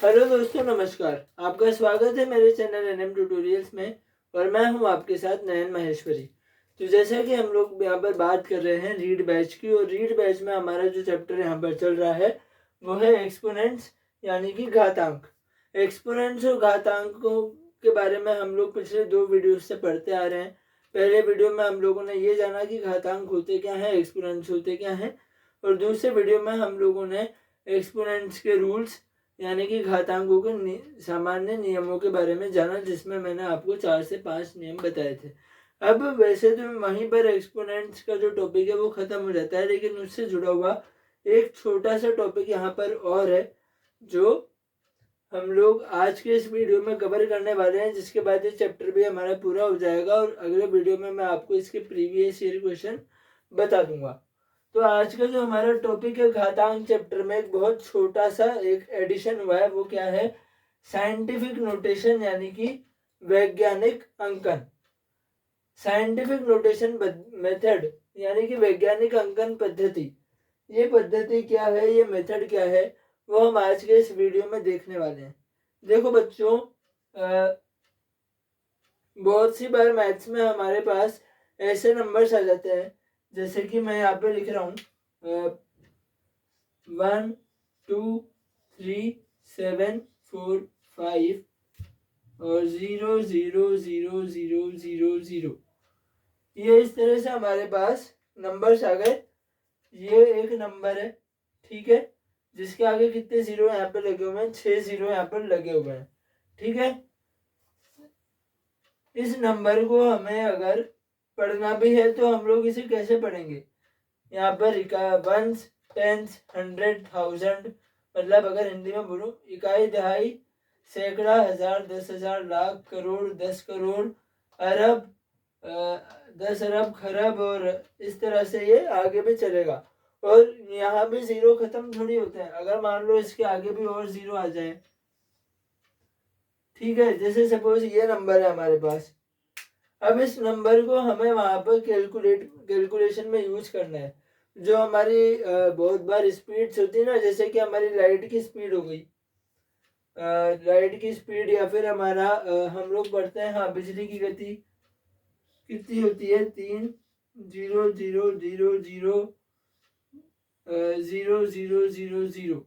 Hello दोस्तों, नमस्कार। आपका स्वागत है मेरे चैनल एनएम ट्यूटोरियल्स में और मैं हूं आपके साथ नयन महेश्वरी। तो जैसा कि हम लोग यहाँ पर बात कर रहे हैं रीड बैच की, और रीड बैच में हमारा जो चैप्टर यहाँ पर चल रहा है वो है एक्सपोनेंट्स यानी कि घातांक। एक्सपोनेंट्स और घातांकों के बारे में हम लोग पिछले 2 वीडियो से पढ़ते आ रहे हैं। पहले वीडियो में हम लोगों ने ये जाना कि घातांक होते क्या हैं, एक्सपोनेंट्स होते क्या हैं, और दूसरे वीडियो में हम लोगों ने एक्सपोनेंट्स के रूल्स यानी कि घातांकों के सामान्य नियमों के बारे में जाना, जिसमें मैंने आपको 4 से 5 नियम बताए थे। अब वैसे तो वहीं पर एक्सपोनेंट्स का जो टॉपिक है वो खत्म हो जाता है, लेकिन उससे जुड़ा हुआ एक छोटा सा टॉपिक यहाँ पर और है जो हम लोग आज के इस वीडियो में कवर करने वाले हैं, जिसके बाद ये चैप्टर भी हमारा पूरा हो जाएगा और अगले वीडियो में मैं आपको इसके प्रीवियस ईयर क्वेश्चन बता दूंगा। तो आज का जो हमारा टॉपिक है घातांक चैप्टर में एक बहुत छोटा सा एक एडिशन हुआ है। वो क्या है? साइंटिफिक नोटेशन यानी कि वैज्ञानिक अंकन। साइंटिफिक नोटेशन मेथड यानी कि वैज्ञानिक अंकन पद्धति। ये पद्धति क्या है, ये मेथड क्या है, वो हम आज के इस वीडियो में देखने वाले हैं। देखो बच्चों, बहुत सी बार मैथ्स में हमारे पास ऐसे नंबर्स आ जाते हैं, जैसे कि मैं यहाँ पे लिख रहा हूँ 1 2 3 7 4 5 और 0 0 0 0 0 0। ये इस तरह से हमारे पास नंबर्स आ गए। ये एक नंबर है, ठीक है, जिसके आगे कितने जीरो यहाँ पे लगे हुए हैं? 6 जीरो यहाँ पर लगे हुए हैं, ठीक है। इस नंबर को हमें अगर पढ़ना भी है तो हम लोग इसे कैसे पढ़ेंगे? यहाँ पर वंस, टेंस, 100, 1000, मतलब अगर हिंदी में बोलूं इकाई, दहाई, सैकड़ा, हजार, 10,000, लाख, करोड़, 10 करोड़, अरब, 10 अरब, खरब, और इस तरह से ये आगे भी चलेगा। और यहाँ भी जीरो खत्म थोड़ी होते हैं। अगर मान लो इसके आगे भी और जीरो आ जाए, ठीक है, जैसे सपोज ये नंबर है हमारे पास। अब इस नंबर को हमें वहां पर कैलकुलेशन में यूज करना है। जो हमारी बहुत बार स्पीड्स होती है ना, जैसे कि हमारी लाइट की स्पीड हो गई, लाइट की स्पीड, या फिर हमारा हम लोग पढ़ते हैं, हाँ, बिजली की गति कितनी होती है? 3 0 0 0 0 0 0 0 0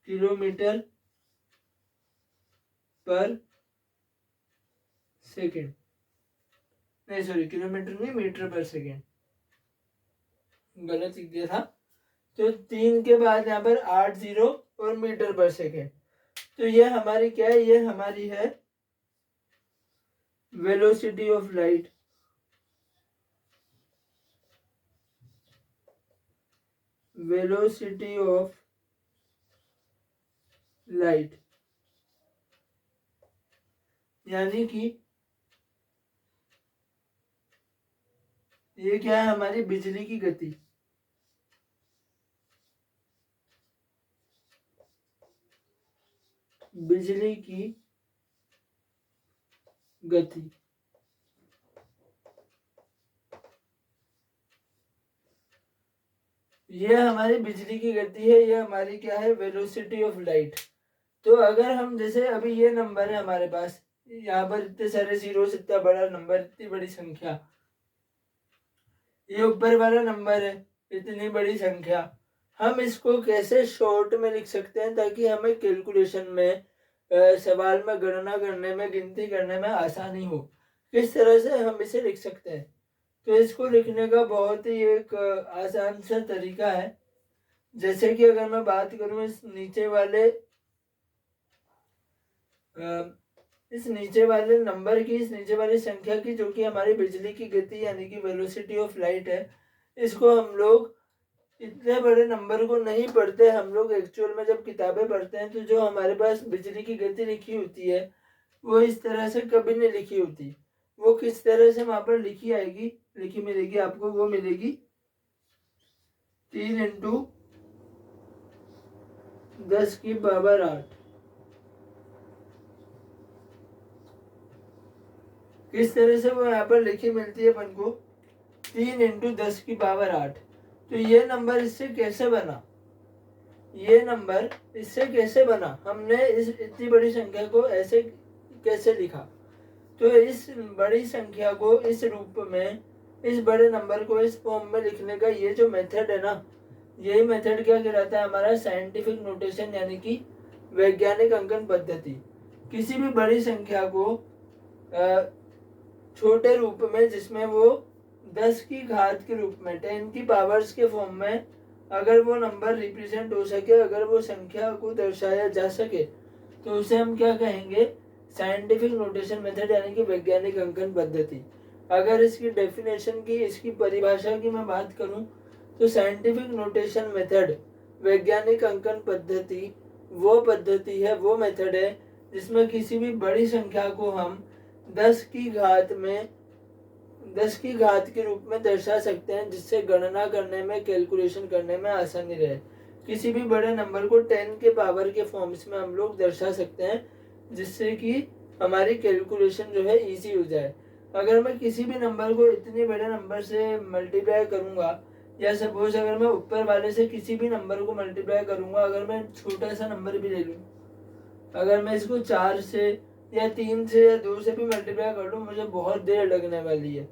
किलोमीटर पर सेकेंड। नहीं सॉरी, किलोमीटर नहीं, मीटर पर सेकेंड, गलत लिख दिया था। तो 3 के बाद यहाँ पर 8 जीरो और मीटर पर सेकेंड। तो ये हमारी क्या है? ये हमारी है velocity of light. Velocity of light यानी कि ये क्या है? हमारी बिजली की गति। बिजली की गति। ये हमारी बिजली की गति है, ये हमारी क्या है? Velocity of light. तो अगर हम जैसे अभी ये नंबर है हमारे पास, यहाँ पर इतने सारे जीरो, इतना बड़ा नंबर, इतनी बड़ी संख्या, ये ऊपर वाला नंबर है, इतनी बड़ी संख्या, हम इसको कैसे शॉर्ट में लिख सकते हैं ताकि हमें कैलकुलेशन में, सवाल में गणना करने में, गिनती करने में आसानी हो? किस तरह से हम इसे लिख सकते हैं? तो इसको लिखने का बहुत ही एक आसान सा तरीका है। जैसे कि अगर मैं बात करूं इस नीचे वाले नंबर की, इस नीचे वाली संख्या की, जो कि हमारी बिजली की गति यानी कि वेलोसिटी ऑफ लाइट है, इसको हम लोग इतने बड़े नंबर को नहीं पढ़ते। हम लोग एक्चुअल में जब किताबें पढ़ते हैं तो जो हमारे पास बिजली की गति लिखी होती है वो इस तरह से कभी नहीं लिखी होती। वो किस तरह से वहां पर लिखी आएगी, लिखी मिलेगी आपको? वो मिलेगी 3 इंटू 10 की पावर 8। किस तरह से वो यहाँ पर लिखी मिलती है अपन को? 3 इंटू 10 की पावर 8। तो ये नंबर इससे कैसे बना? ये नंबर इससे कैसे बना, हमने इस इतनी बड़ी संख्या को ऐसे कैसे लिखा। तो इस बड़ी संख्या को इस रूप में, इस बड़े नंबर को इस फॉर्म में लिखने का ये जो मेथड है ना, यही मेथड क्या कहलाता है, हमारा साइंटिफिक नोटेशन, यानी कि वैज्ञानिक अंकन पद्धति। किसी भी बड़ी संख्या को छोटे रूप में, जिसमें वो 10 की घात के रूप में, 10 की पावर्स के फॉर्म में अगर वो नंबर रिप्रेजेंट हो सके, अगर वो संख्या को दर्शाया जा सके, तो उसे हम क्या कहेंगे, साइंटिफिक नोटेशन मेथड, यानी कि वैज्ञानिक अंकन पद्धति। अगर इसकी डेफिनेशन की, इसकी परिभाषा की मैं बात करूं, तो साइंटिफिक नोटेशन मेथड, वैज्ञानिक अंकन पद्धति वो पद्धति है, वो मेथड है जिसमें किसी भी बड़ी संख्या को हम 10 की घात में, 10 की घात के रूप में दर्शा सकते हैं, जिससे गणना करने में, कैलकुलेशन करने में आसानी रहे। किसी भी बड़े नंबर को 10 के पावर के फॉर्म्स में हम लोग दर्शा सकते हैं, जिससे कि हमारी कैलकुलेशन जो है इजी हो जाए। अगर मैं किसी भी नंबर को इतने बड़े नंबर से मल्टीप्लाई करूंगा, या सपोज अगर मैं ऊपर वाले से किसी भी नंबर को मल्टीप्लाई करूंगा, अगर मैं छोटा सा नंबर भी ले लूँ, अगर मैं इसको 4 से या 3 से या 2 से भी मल्टीप्लाई कर लूँ, मुझे बहुत देर लगने वाली है।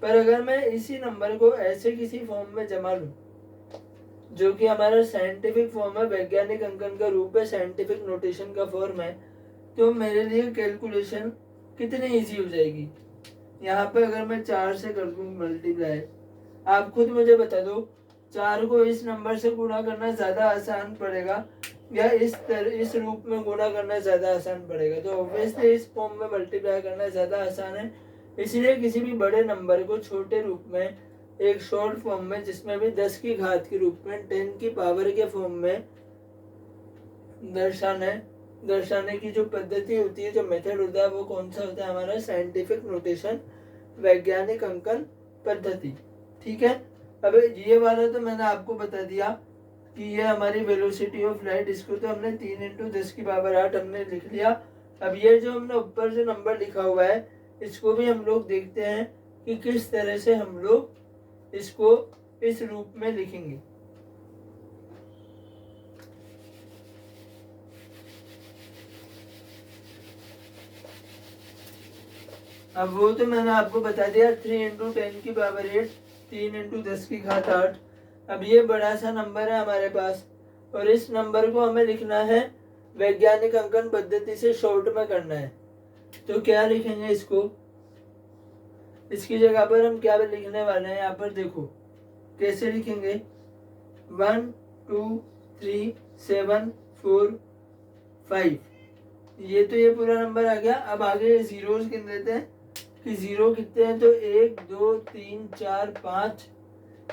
पर अगर मैं इसी नंबर को ऐसे किसी फॉर्म में जमा लूँ, जो कि हमारा साइंटिफिक फॉर्म है, वैज्ञानिक अंकन का रूप है, साइंटिफिक नोटेशन का फॉर्म है, तो मेरे लिए कैलकुलेशन कितनी इजी हो जाएगी। यहाँ पे अगर मैं 4 से कर दूँ मल्टीप्लाई, आप खुद मुझे बता दो, 4 को इस नंबर से गुणा करना ज़्यादा आसान पड़ेगा या इस रूप में गुणा करना ज़्यादा आसान पड़ेगा। तो ऑब्वियसली इस फॉर्म में मल्टीप्लाई करना ज़्यादा आसान है। इसलिए किसी भी बड़े नंबर को छोटे रूप में, एक शॉर्ट फॉर्म में, जिसमें भी 10 की घात के रूप में, 10 की पावर के फॉर्म में दर्शाने की जो पद्धति होती है, जो मेथड होता है, वो कौन सा होता है, हमारा साइंटिफिक नोटेशन, वैज्ञानिक अंकन पद्धति। ठीक है। अब ये वाला तो मैंने आपको बता दिया कि ये हमारी वेलोसिटी ऑफ लाइट, इसको तो हमने 3 इंटू 10 की पावर 8 हमने लिख लिया। अब ये जो हमने ऊपर जो नंबर लिखा हुआ है, इसको भी हम लोग देखते हैं कि किस तरह से हम लोग इसको इस रूप में लिखेंगे। अब वो तो मैंने आपको बता दिया, 3 इंटू 10 की पावर 8, 3 इंटू 10 की घात 8। अब ये बड़ा सा नंबर है हमारे पास, और इस नंबर को हमें लिखना है वैज्ञानिक अंकन पद्धति से, शॉर्ट में करना है। तो क्या लिखेंगे इसको, इसकी जगह पर हम क्या लिखने वाले हैं, यहाँ पर देखो कैसे लिखेंगे, 1 2 3 7 4 5। ये तो ये पूरा नंबर आ गया। अब आगे जीरोस गिन देते हैं कि जीरो कितने हैं, तो 1 2 3 4 5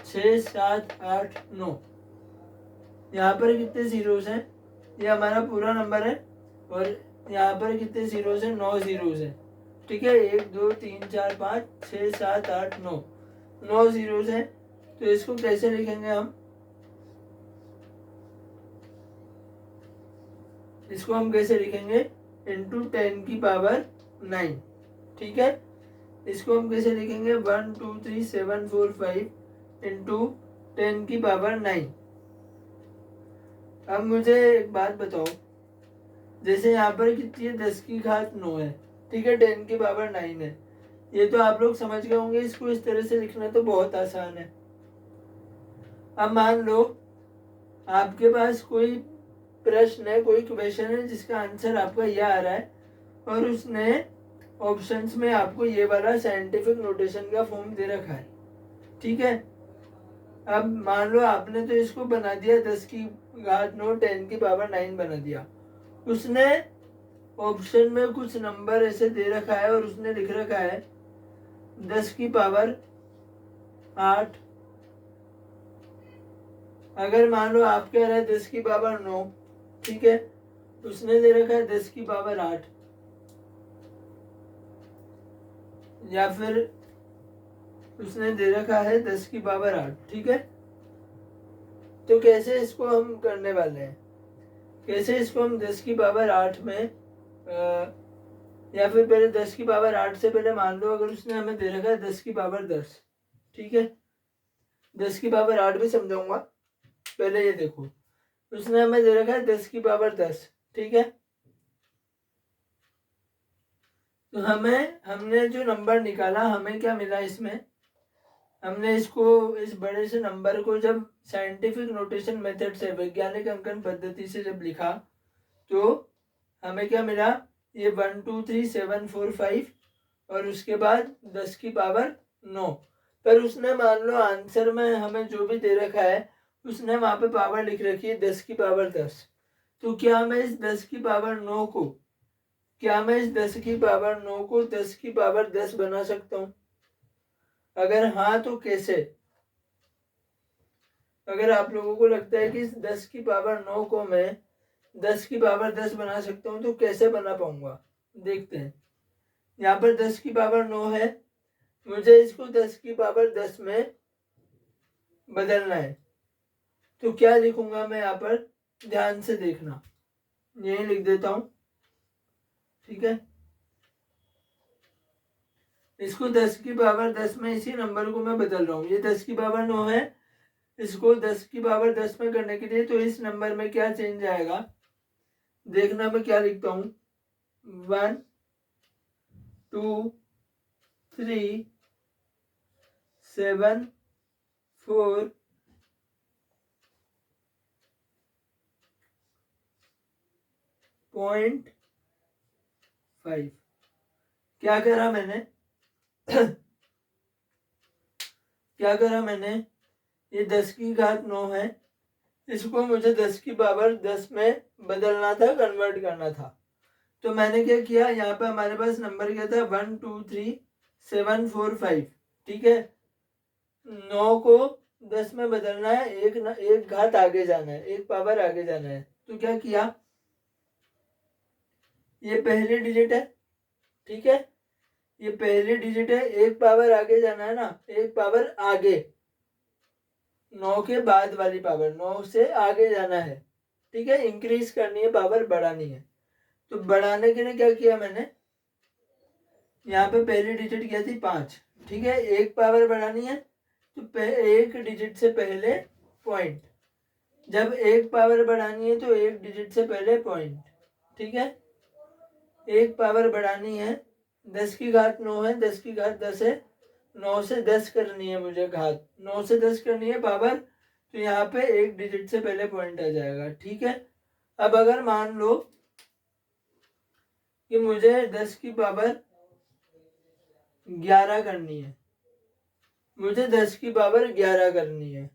6 7 8 9। यहाँ पर कितने जीरोस हैं, ये हमारा पूरा नंबर है, और यहाँ पर कितने जीरोस हैं, 9 जीरोस हैं। ठीक है, 1 2 3 4 5 6 7 8 9, 9 जीरोस हैं। तो इसको कैसे लिखेंगे हम, इसको हम कैसे लिखेंगे, इंटू 10 की पावर 9। ठीक है, इसको हम कैसे लिखेंगे, 1 2 3 7 4 5 इंटू 10 की पावर 9। अब मुझे एक बात बताओ, जैसे यहाँ पर कितनी है, 10 की घात 9 है, ठीक है, 10 की पावर 9 है। ये तो आप लोग समझ गए होंगे, इसको इस तरह से लिखना तो बहुत आसान है। अब मान लो आपके पास कोई प्रश्न है, कोई क्वेश्चन है, जिसका आंसर आपका ये आ रहा है, और उसने ऑप्शंस में आपको ये वाला साइंटिफिक नोटेशन का फॉर्म दे रखा है। ठीक है, अब मान लो आपने तो इसको बना दिया 10 की घात 9, 10 की पावर 9 बना दिया। उसने ऑप्शन में कुछ नंबर ऐसे दे रखा है, और उसने लिख रखा है 10 की पावर 8। अगर मान लो आप कह रहे हैं 10 की पावर 9, ठीक है, उसने दे रखा है 10 की पावर 8, या फिर उसने दे रखा है 10 की पावर 8। ठीक है, तो कैसे इसको हम करने वाले हैं, कैसे इसको हम 10 की पावर 8 में या फिर पहले 10 की पावर 8 से पहले मान लो अगर उसने हमें दे रखा है 10 की पावर 10। ठीक है, 10 की पावर 8 भी समझाऊंगा, पहले ये देखो, उसने हमें दे रखा है 10 की पावर 10, ठीक है। तो हमने जो नंबर निकाला, हमें क्या मिला इसमें, हमने इसको, इस बड़े से नंबर को जब साइंटिफिक नोटेशन मेथड से, वैज्ञानिक अंकन पद्धति से जब लिखा, तो हमें क्या मिला, ये 1 2 3 7 4 5 और उसके बाद 10 की पावर 9। पर उसने मान लो आंसर में हमें जो भी दे रखा है, उसने वहां पे पावर लिख रखी है 10 की पावर 10। तो क्या मैं इस 10 की पावर 9 को, क्या मैं इस 10 की पावर 9 को 10 की पावर 10 बना सकता हूँ? अगर हाँ तो कैसे? अगर आप लोगों को लगता है कि इस 10 की पावर 9 को मैं 10 की पावर 10 बना सकता हूँ, तो कैसे बना पाऊंगा, देखते हैं। यहाँ पर 10 की पावर 9 है, मुझे इसको 10 की पावर 10 में बदलना है। तो क्या लिखूंगा मैं यहाँ पर, ध्यान से देखना, यही लिख देता हूँ, ठीक है। इसको 10 की पावर 10 में, इसी नंबर को मैं बदल रहा हूँ। ये 10 की पावर 9 है, इसको 10 की पावर 10 में करने के लिए तो इस नंबर में क्या चेंज आएगा, देखना मैं क्या लिखता हूँ। 1 2 3 7 4 5। क्या करा मैंने क्या करा मैंने, ये 10 की घात 9 है, इसको मुझे 10 की पावर 10 में बदलना था, कन्वर्ट करना था। तो मैंने क्या किया, यहाँ पे हमारे पास नंबर क्या था, 1 2 3 7 4 5, ठीक है। 9 को 10 में बदलना है, एक घात आगे जाना है, एक पावर आगे जाना है। तो क्या किया, ये पहली डिजिट है, ठीक है, ये पहली डिजिट है, एक पावर आगे जाना है ना, एक पावर आगे, 9 के बाद वाली पावर, 9 से आगे जाना है, ठीक है, इंक्रीज करनी है, पावर बढ़ानी है। तो बढ़ाने के लिए क्या किया मैंने, यहाँ पे पहली डिजिट क्या थी, 5, ठीक है, एक पावर बढ़ानी है, तो एक डिजिट से पहले पॉइंट, जब एक पावर बढ़ानी है तो एक डिजिट से पहले पॉइंट, ठीक है। एक पावर बढ़ानी है, 10 की घात 9 है, 10 की घात 10 है, 9 से 10 करनी है मुझे घात, 9 से 10 करनी है पावर, तो यहाँ पे एक डिजिट से पहले पॉइंट आ जाएगा, ठीक है। अब अगर मान लो कि मुझे 10 की पावर 11 करनी है, मुझे 10 की पावर 11 करनी है,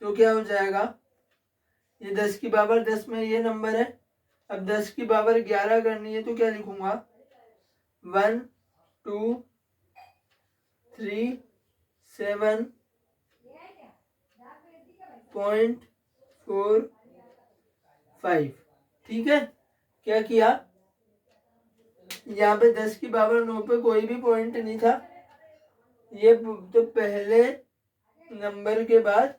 तो क्या हो जाएगा, ये 10 की पावर 10 में ये नंबर है, अब 10 की पावर 11 करनी है, तो क्या लिखूंगा, 1 2 3 7 .4 5, ठीक है। क्या किया, यहाँ पे 10 की पावर 9 पे कोई भी पॉइंट नहीं था, ये तो पहले नंबर के बाद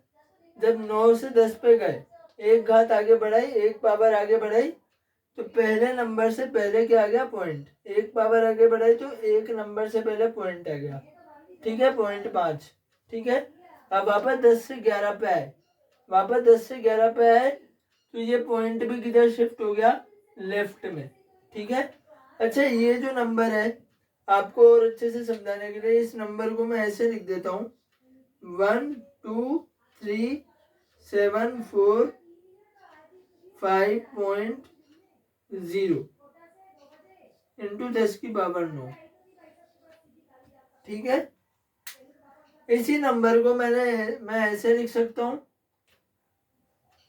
जब 9 से 10 पे गए, एक घात आगे बढ़ाई, एक पावर आगे बढ़ाई, तो पहले नंबर से पहले क्या आ गया, पॉइंट, एक पावर आगे बढ़ाई तो एक नंबर से पहले पॉइंट आ गया, ठीक है, 0.5, ठीक है। अब वापस 10 से 11 पे आए, वापस 10 से 11 पे आए, तो ये पॉइंट भी किधर शिफ्ट हो गया, लेफ्ट में, ठीक है। अच्छा, ये जो नंबर है, आपको और अच्छे से समझाने के लिए इस नंबर को मैं ऐसे लिख देता हूँ, 1 2 3 7 4 5.0 इंटू 10 की पावर 9, ठीक है। इसी नंबर को मैं ऐसे लिख सकता हूँ,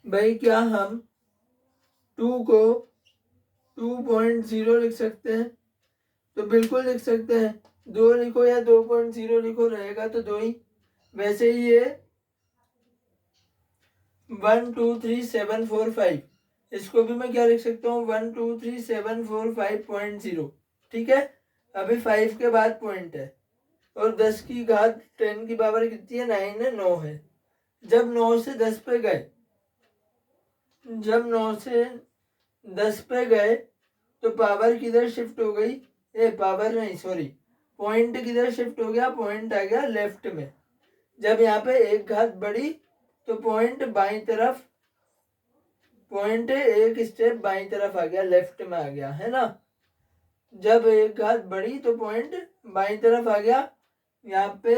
भाई क्या हम 2 को 2.0 लिख सकते हैं, तो बिल्कुल लिख सकते हैं, 2 लिखो या 2.0 लिखो, रहेगा तो 2 ही। वैसे ही ये 1 2 3 7 4 5, इसको भी मैं क्या लिख सकता हूँ, 1 2 3 7 4 5.0, ठीक है। अभी 5 के बाद पॉइंट है, और 10 की घात 10 की पावर कितनी है, 9 है, 9 है। जब 9 से 10 पे गए, जब 9 से 10 पे गए, तो पावर किधर शिफ्ट हो गई, पावर नहीं, सॉरी, पॉइंट किधर शिफ्ट हो गया, पॉइंट आ गया लेफ्ट में। जब यहाँ पे एक घात बढ़ी तो पॉइंट बाई तरफ, पॉइंट एक स्टेप बाई तरफ आ गया, लेफ्ट में आ गया, है ना। जब एक घात बढ़ी तो पॉइंट बाई तरफ आ गया। यहाँ पे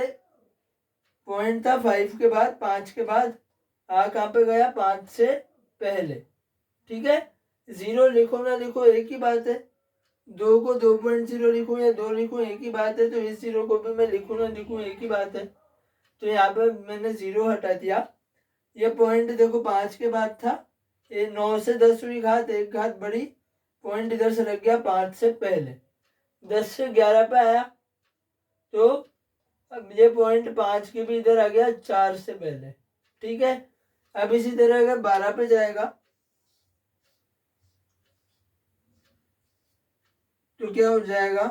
पॉइंट था 5 के बाद, 5 के बाद आ कहाँ पे गया, 5 से पहले। ठीक है, 0 लिखो ना लिखो एक ही बात है, 2 को 2.0 लिखूं या 2 लिखूं एक ही बात है, तो इस 0 को भी मैं लिखूं ना लिखूं एक ही बात है। तो यहाँ पे मैंने 0 हटा दिया। ये पॉइंट देखो 5 के बाद था, ये 9 से 10 हुई घात, एक घात बढ़ी, पॉइंट इधर से लग गया 5 से पहले, 10 से 11 पे आया, तो अब ये पॉइंट 5 के भी इधर आ गया 4 से पहले। ठीक है, अब इसी तरह अगर 12 पे जाएगा तो क्या हो जाएगा,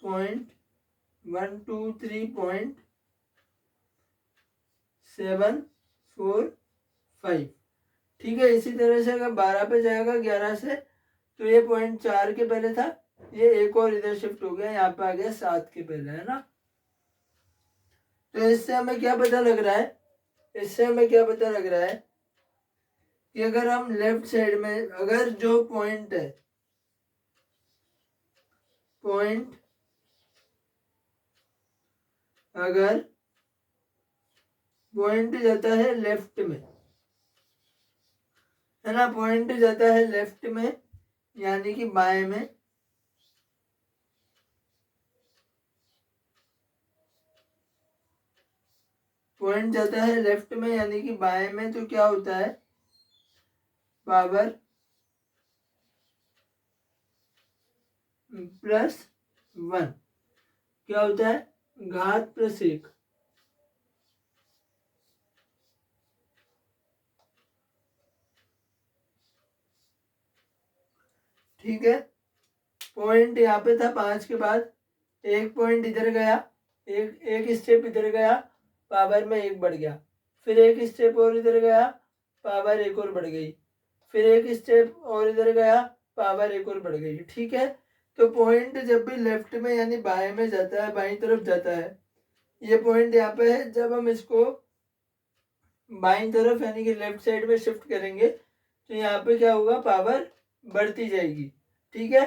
0.123.745। ठीक है, इसी तरह से अगर 12 पे जाएगा 11 से, तो ये पॉइंट 4 के पहले था, ये एक और इधर शिफ्ट हो गया, यहाँ पे आ गया 7 के पहले, है ना। तो इससे हमें क्या पता लग रहा है, इससे हमें क्या पता लग रहा है कि अगर हम लेफ्ट साइड में, अगर जो पॉइंट है, पॉइंट अगर पॉइंट जाता है लेफ्ट में, है ना, पॉइंट जाता है लेफ्ट में यानी कि बाएं में, पॉइंट जाता है लेफ्ट में यानी कि बाएं में, तो क्या होता है, पावर +1, क्या होता है, घात +1। ठीक है, पॉइंट यहाँ पे था 5 के बाद, एक पॉइंट इधर गया, एक स्टेप इधर गया, पावर में 1 बढ़ गया, फिर एक स्टेप और इधर गया, पावर 1 और बढ़ गई, फिर एक स्टेप और इधर गया, पावर 1 और बढ़ गई। ठीक है, तो पॉइंट जब भी लेफ्ट में यानी बाएं में जाता है, बाईं तरफ जाता है, ये पॉइंट यहाँ पे है, जब हम इसको बाईं तरफ यानी कि लेफ्ट साइड में शिफ्ट करेंगे तो यहाँ पे क्या होगा, पावर बढ़ती जाएगी। ठीक है,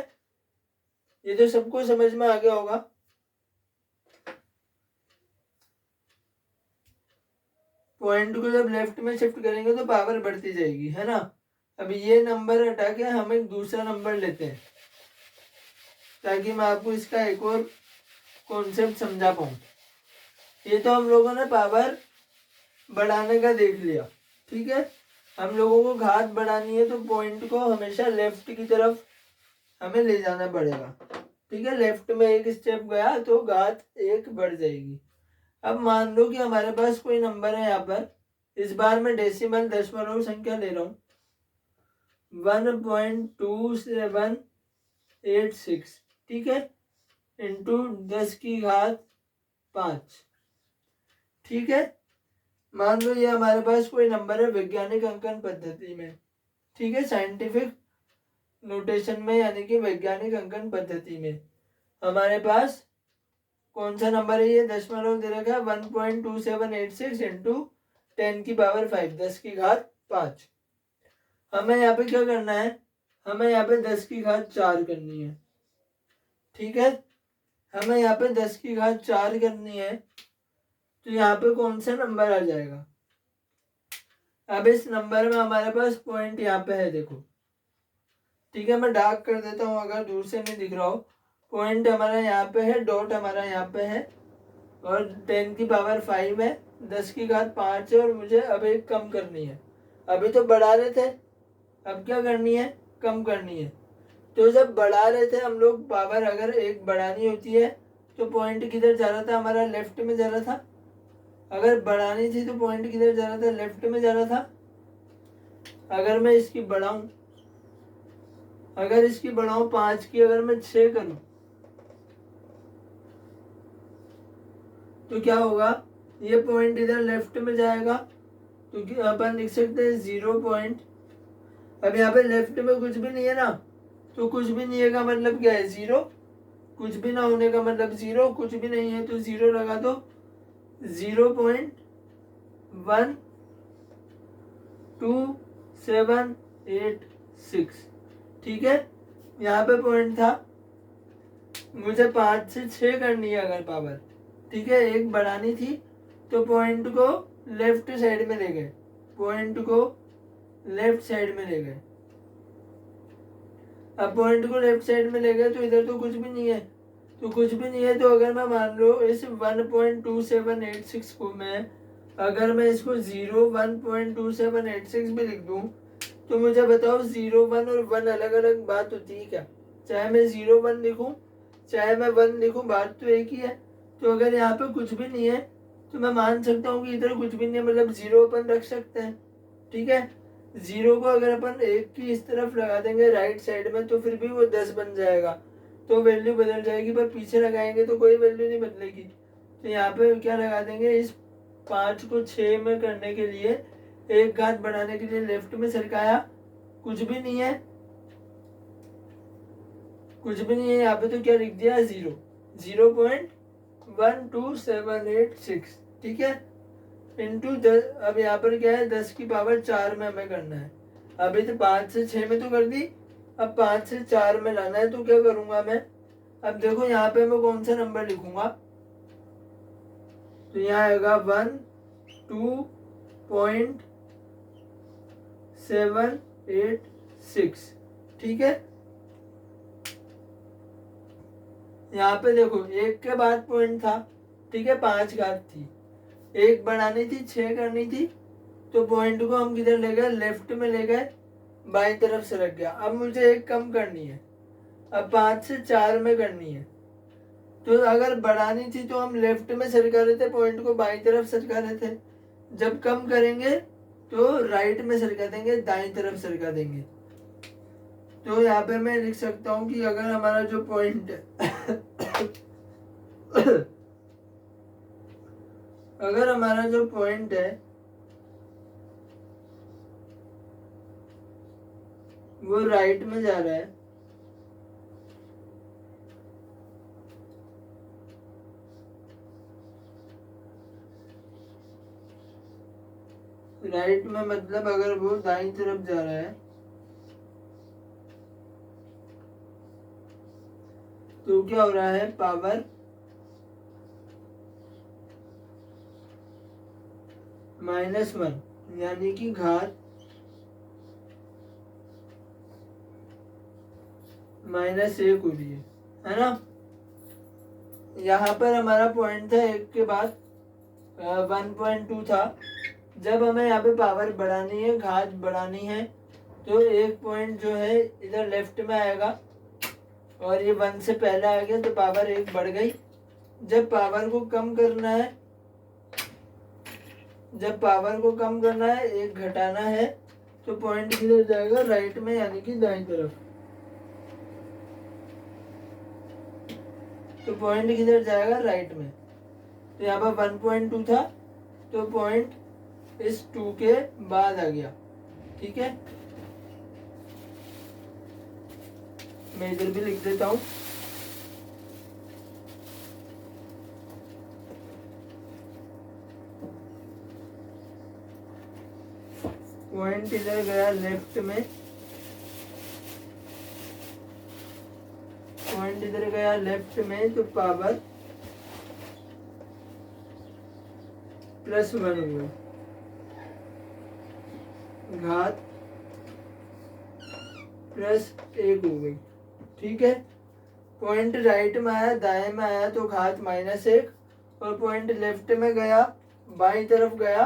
ये तो सबको समझ में आ गया होगा। पॉइंट को जब लेफ्ट में शिफ्ट करेंगे तो पावर बढ़ती जाएगी, है ना। अब ये नंबर हटा के हम एक दूसरा नंबर लेते हैं ताकि मैं आपको इसका एक और कॉन्सेप्ट समझा पाऊँ। ये तो हम लोगों ने पावर बढ़ाने का देख लिया। ठीक है, हम लोगों को घात बढ़ानी है तो पॉइंट को हमेशा लेफ्ट की तरफ हमें ले जाना पड़ेगा। ठीक है, लेफ्ट में एक स्टेप गया तो घात 1 बढ़ जाएगी। अब मान लो कि हमारे पास कोई नंबर है, यहाँ पर इस बार मैं डेसिमल दशमलव संख्या ले रहा हूँ, 1.2786। ठीक है, इंटू 10 की घात 5। ठीक है, मान लो ये हमारे पास कोई नंबर है वैज्ञानिक अंकन पद्धति में। ठीक है, साइंटिफिक नोटेशन में यानी कि वैज्ञानिक अंकन पद्धति में हमारे पास कौन सा नंबर है, ये दशमलव दे रखा है, 1.2786 इंटू 10 की पावर 5, 10 की घात 5। हमें यहाँ पे क्या करना है, हमें यहाँ पे 10 की घात 4 करनी है। ठीक है, हमें यहाँ पे 10 की घात 4 करनी है, तो यहाँ पे कौन सा नंबर आ जाएगा। अब इस नंबर में हमारे पास पॉइंट यहाँ पे है, देखो। ठीक है, मैं डार्क कर देता हूँ अगर दूर से नहीं दिख रहा हो। पॉइंट हमारा यहाँ पे है, डॉट हमारा यहाँ पे है, और 10 की पावर 5 है, 10 की घात 5 है, और मुझे अब एक कम करनी है। अभी तो बढ़ा रहे थे, अब क्या करनी है, कम करनी है। तो जब बढ़ा रहे थे हम लोग, पावर अगर एक बढ़ानी होती है तो पॉइंट किधर जा रहा था, हमारा लेफ्ट में जा रहा था। अगर बढ़ानी थी तो पॉइंट किधर जा रहा था, लेफ्ट में जा रहा था। अगर मैं इसकी बढ़ाऊं, अगर इसकी बढ़ाऊं 5 की, अगर मैं 6 करूं तो क्या होगा, ये पॉइंट इधर लेफ्ट में जाएगा, क्योंकि अपन लिख सकते हैं 0 पॉइंट। अब यहाँ पे लेफ्ट में कुछ भी नहीं है ना, तो कुछ भी नहीं है का मतलब क्या है, 0। कुछ भी ना होने का मतलब 0, कुछ भी नहीं है तो 0 लगा दो, 0.12786। ठीक है, यहाँ पे पॉइंट था, मुझे 5 से 6 करनी है अगर पावर। ठीक है, एक बढ़ानी थी तो पॉइंट को लेफ्ट साइड में ले गए, पॉइंट को लेफ्ट साइड में ले गए। अब पॉइंट को लेफ्ट साइड में ले गए तो इधर तो कुछ भी नहीं है, तो कुछ भी नहीं है तो अगर मैं मान लो इस 1.2786 को मैं, अगर मैं इसको 1.2786 भी लिख दूं तो मुझे बताओ 0 1 और 1 अलग अलग बात होती है क्या? चाहे मैं 0 1 लिखूं चाहे मैं 1 लिखूं, बात तो एक ही है। तो अगर यहाँ पे कुछ भी नहीं है तो मैं मान सकता हूँ कि इधर कुछ भी नहीं है, मतलब 0 अपन रख सकते हैं। ठीक है, 0 को अगर अपन 1 की इस तरफ लगा देंगे राइट साइड में तो फिर भी वो 10 बन जाएगा, तो वैल्यू बदल जाएगी, पर पीछे लगाएंगे तो कोई वैल्यू नहीं बदलेगी। तो यहाँ पे क्या लगा देंगे, इस 5 को 6 में करने के लिए, एक घात बढ़ाने के लिए लेफ्ट में सरकाया, कुछ भी नहीं है, कुछ भी नहीं है यहाँ पे, तो क्या लिख दिया 0.12786। ठीक है, इंटू 10। अब यहाँ पर क्या है, 10 की पावर 4 में हमें करना है। अभी तो 5 से 6 में तो कर दी, अब 5 से 4 में लाना है, तो क्या करूंगा मैं, अब देखो यहाँ पे मैं कौन सा नंबर लिखूंगा, तो यहाँ आएगा 12.786। ठीक है, यहाँ पे देखो एक के बाद पॉइंट था। ठीक है, 5 घात थी, एक बढ़ानी थी 6 करनी थी, तो पॉइंट को हम किधर ले गए, लेफ्ट में ले गए, बाई तरफ से रख गया। अब मुझे एक कम करनी है, अब 5 से 4 में करनी है, तो अगर बढ़ानी थी तो हम लेफ्ट में सरका रहे थे, पॉइंट को बाई तरफ सरका रहे थे। जब कम करेंगे तो राइट में सरका देंगे, दाई तरफ सरका देंगे। तो यहाँ पे मैं लिख सकता हूँ कि अगर हमारा जो पॉइंट अगर हमारा जो पॉइंट है वो राइट में जा रहा है, राइट में मतलब अगर वो दाईं तरफ जा रहा है तो क्या हो रहा है, पावर -1, यानी कि घात -1 हो रही है ना। यहाँ पर हमारा पॉइंट था एक के बाद 1.2 था। जब हमें यहाँ पे पावर बढ़ानी है, घात बढ़ानी है, तो एक पॉइंट जो है इधर लेफ्ट में आएगा, और ये 1 से पहले आ गया तो पावर 1 बढ़ गई। जब पावर को कम करना है, जब पावर को कम करना है, 1 घटाना है, तो पॉइंट किधर जाएगा, राइट में, यानी कि दाईं तरफ। तो पॉइंट किधर जाएगा, राइट में। तो यहाँ पर 1.2 था, तो पॉइंट इस 2 के बाद आ गया। ठीक है, मैं इधर भी लिख देता हूँ। पॉइंट इधर गया लेफ्ट में, पॉइंट इधर गया लेफ्ट में, तो पावर +1 हो गई, घात +1 हो गई। ठीक है, पॉइंट राइट में आया, दाएं में आया तो घात -1, और पॉइंट लेफ्ट में गया, बाईं तरफ गया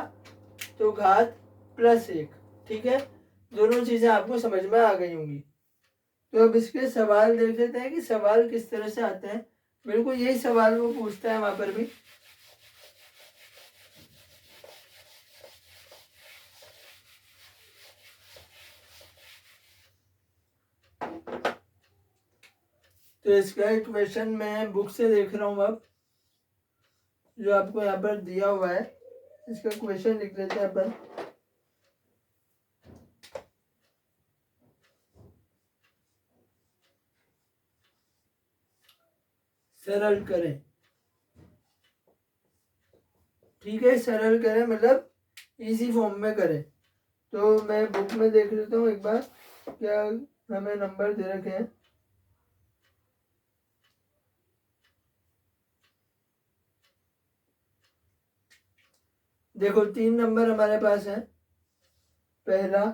तो घात +1। ठीक है, दोनों चीजें आपको समझ में आ गई होंगी। तो अब इसके सवाल देख लेते हैं कि सवाल किस तरह से आते हैं। बिल्कुल यही सवाल वो पूछता है वहां पर भी। तो इसका एक क्वेश्चन मैं बुक से देख रहा हूँ, अब जो आपको यहाँ पर दिया हुआ है, इसका क्वेश्चन लिख लेते हैं अपन। सरल करें। ठीक है, सरल करें मतलब इजी फॉर्म में करें। तो मैं बुक में देख लेता हूँ एक बार क्या हमें नंबर दे रखे हैं। देखो 3 नंबर हमारे पास है। पहला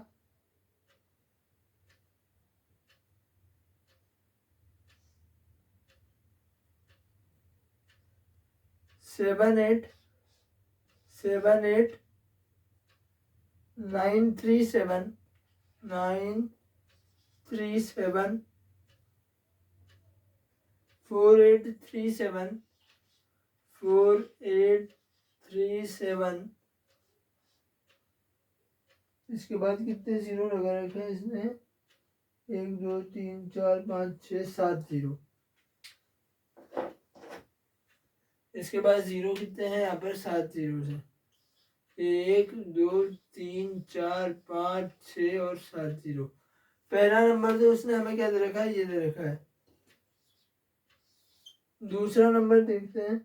4837 इसके बाद कितने जीरो लगा रखे हैं इसने, 1 2 3 4 5 6 7 जीरो। इसके बाद जीरो कितने हैं यहाँ पर, 7 जीरो है। 1 2 3 4 5 6 और 7 जीरो। पहला नंबर तो उसने हमें क्या दे रखा है, ये दे रखा है। दूसरा नंबर देखते हैं,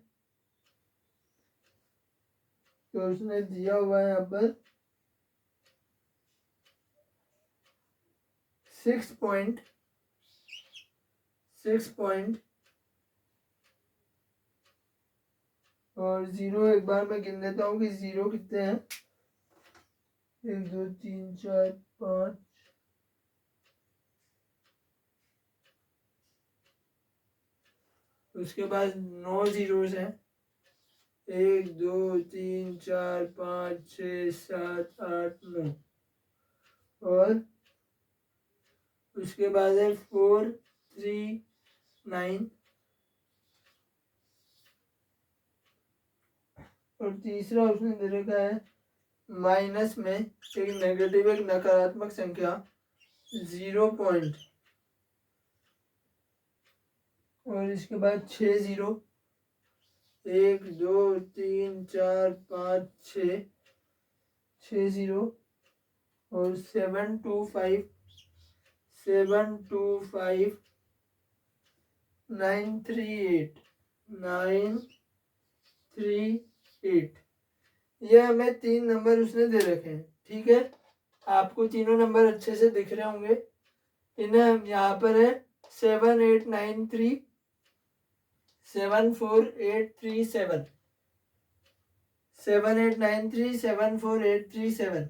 तो उसने दिया हुआ है यहाँ पर 6 पॉइंट और जीरो एक बार मैं गिन देता हूँ कि जीरो कितने हैं। 1 2 3 4 5 उसके बाद 9 जीरोस हैं। 1 2 3 4 5 6 7 8 9 और उसके बाद है 4 3 9 और तीसरा उसने दे रखा है माइनस में एक नेगेटिव, एक नकारात्मक संख्या 0 पॉइंट और इसके बाद 6 जीरो। 1 2 3 4 5 6 जीरो और 7 2 5 9 3 8 ये हमें 3 नंबर उसने दे रखे हैं। ठीक है, आपको तीनों नंबर अच्छे से दिख रहे होंगे। इन्हें हम यहाँ पर है 7893 74837 7893 74837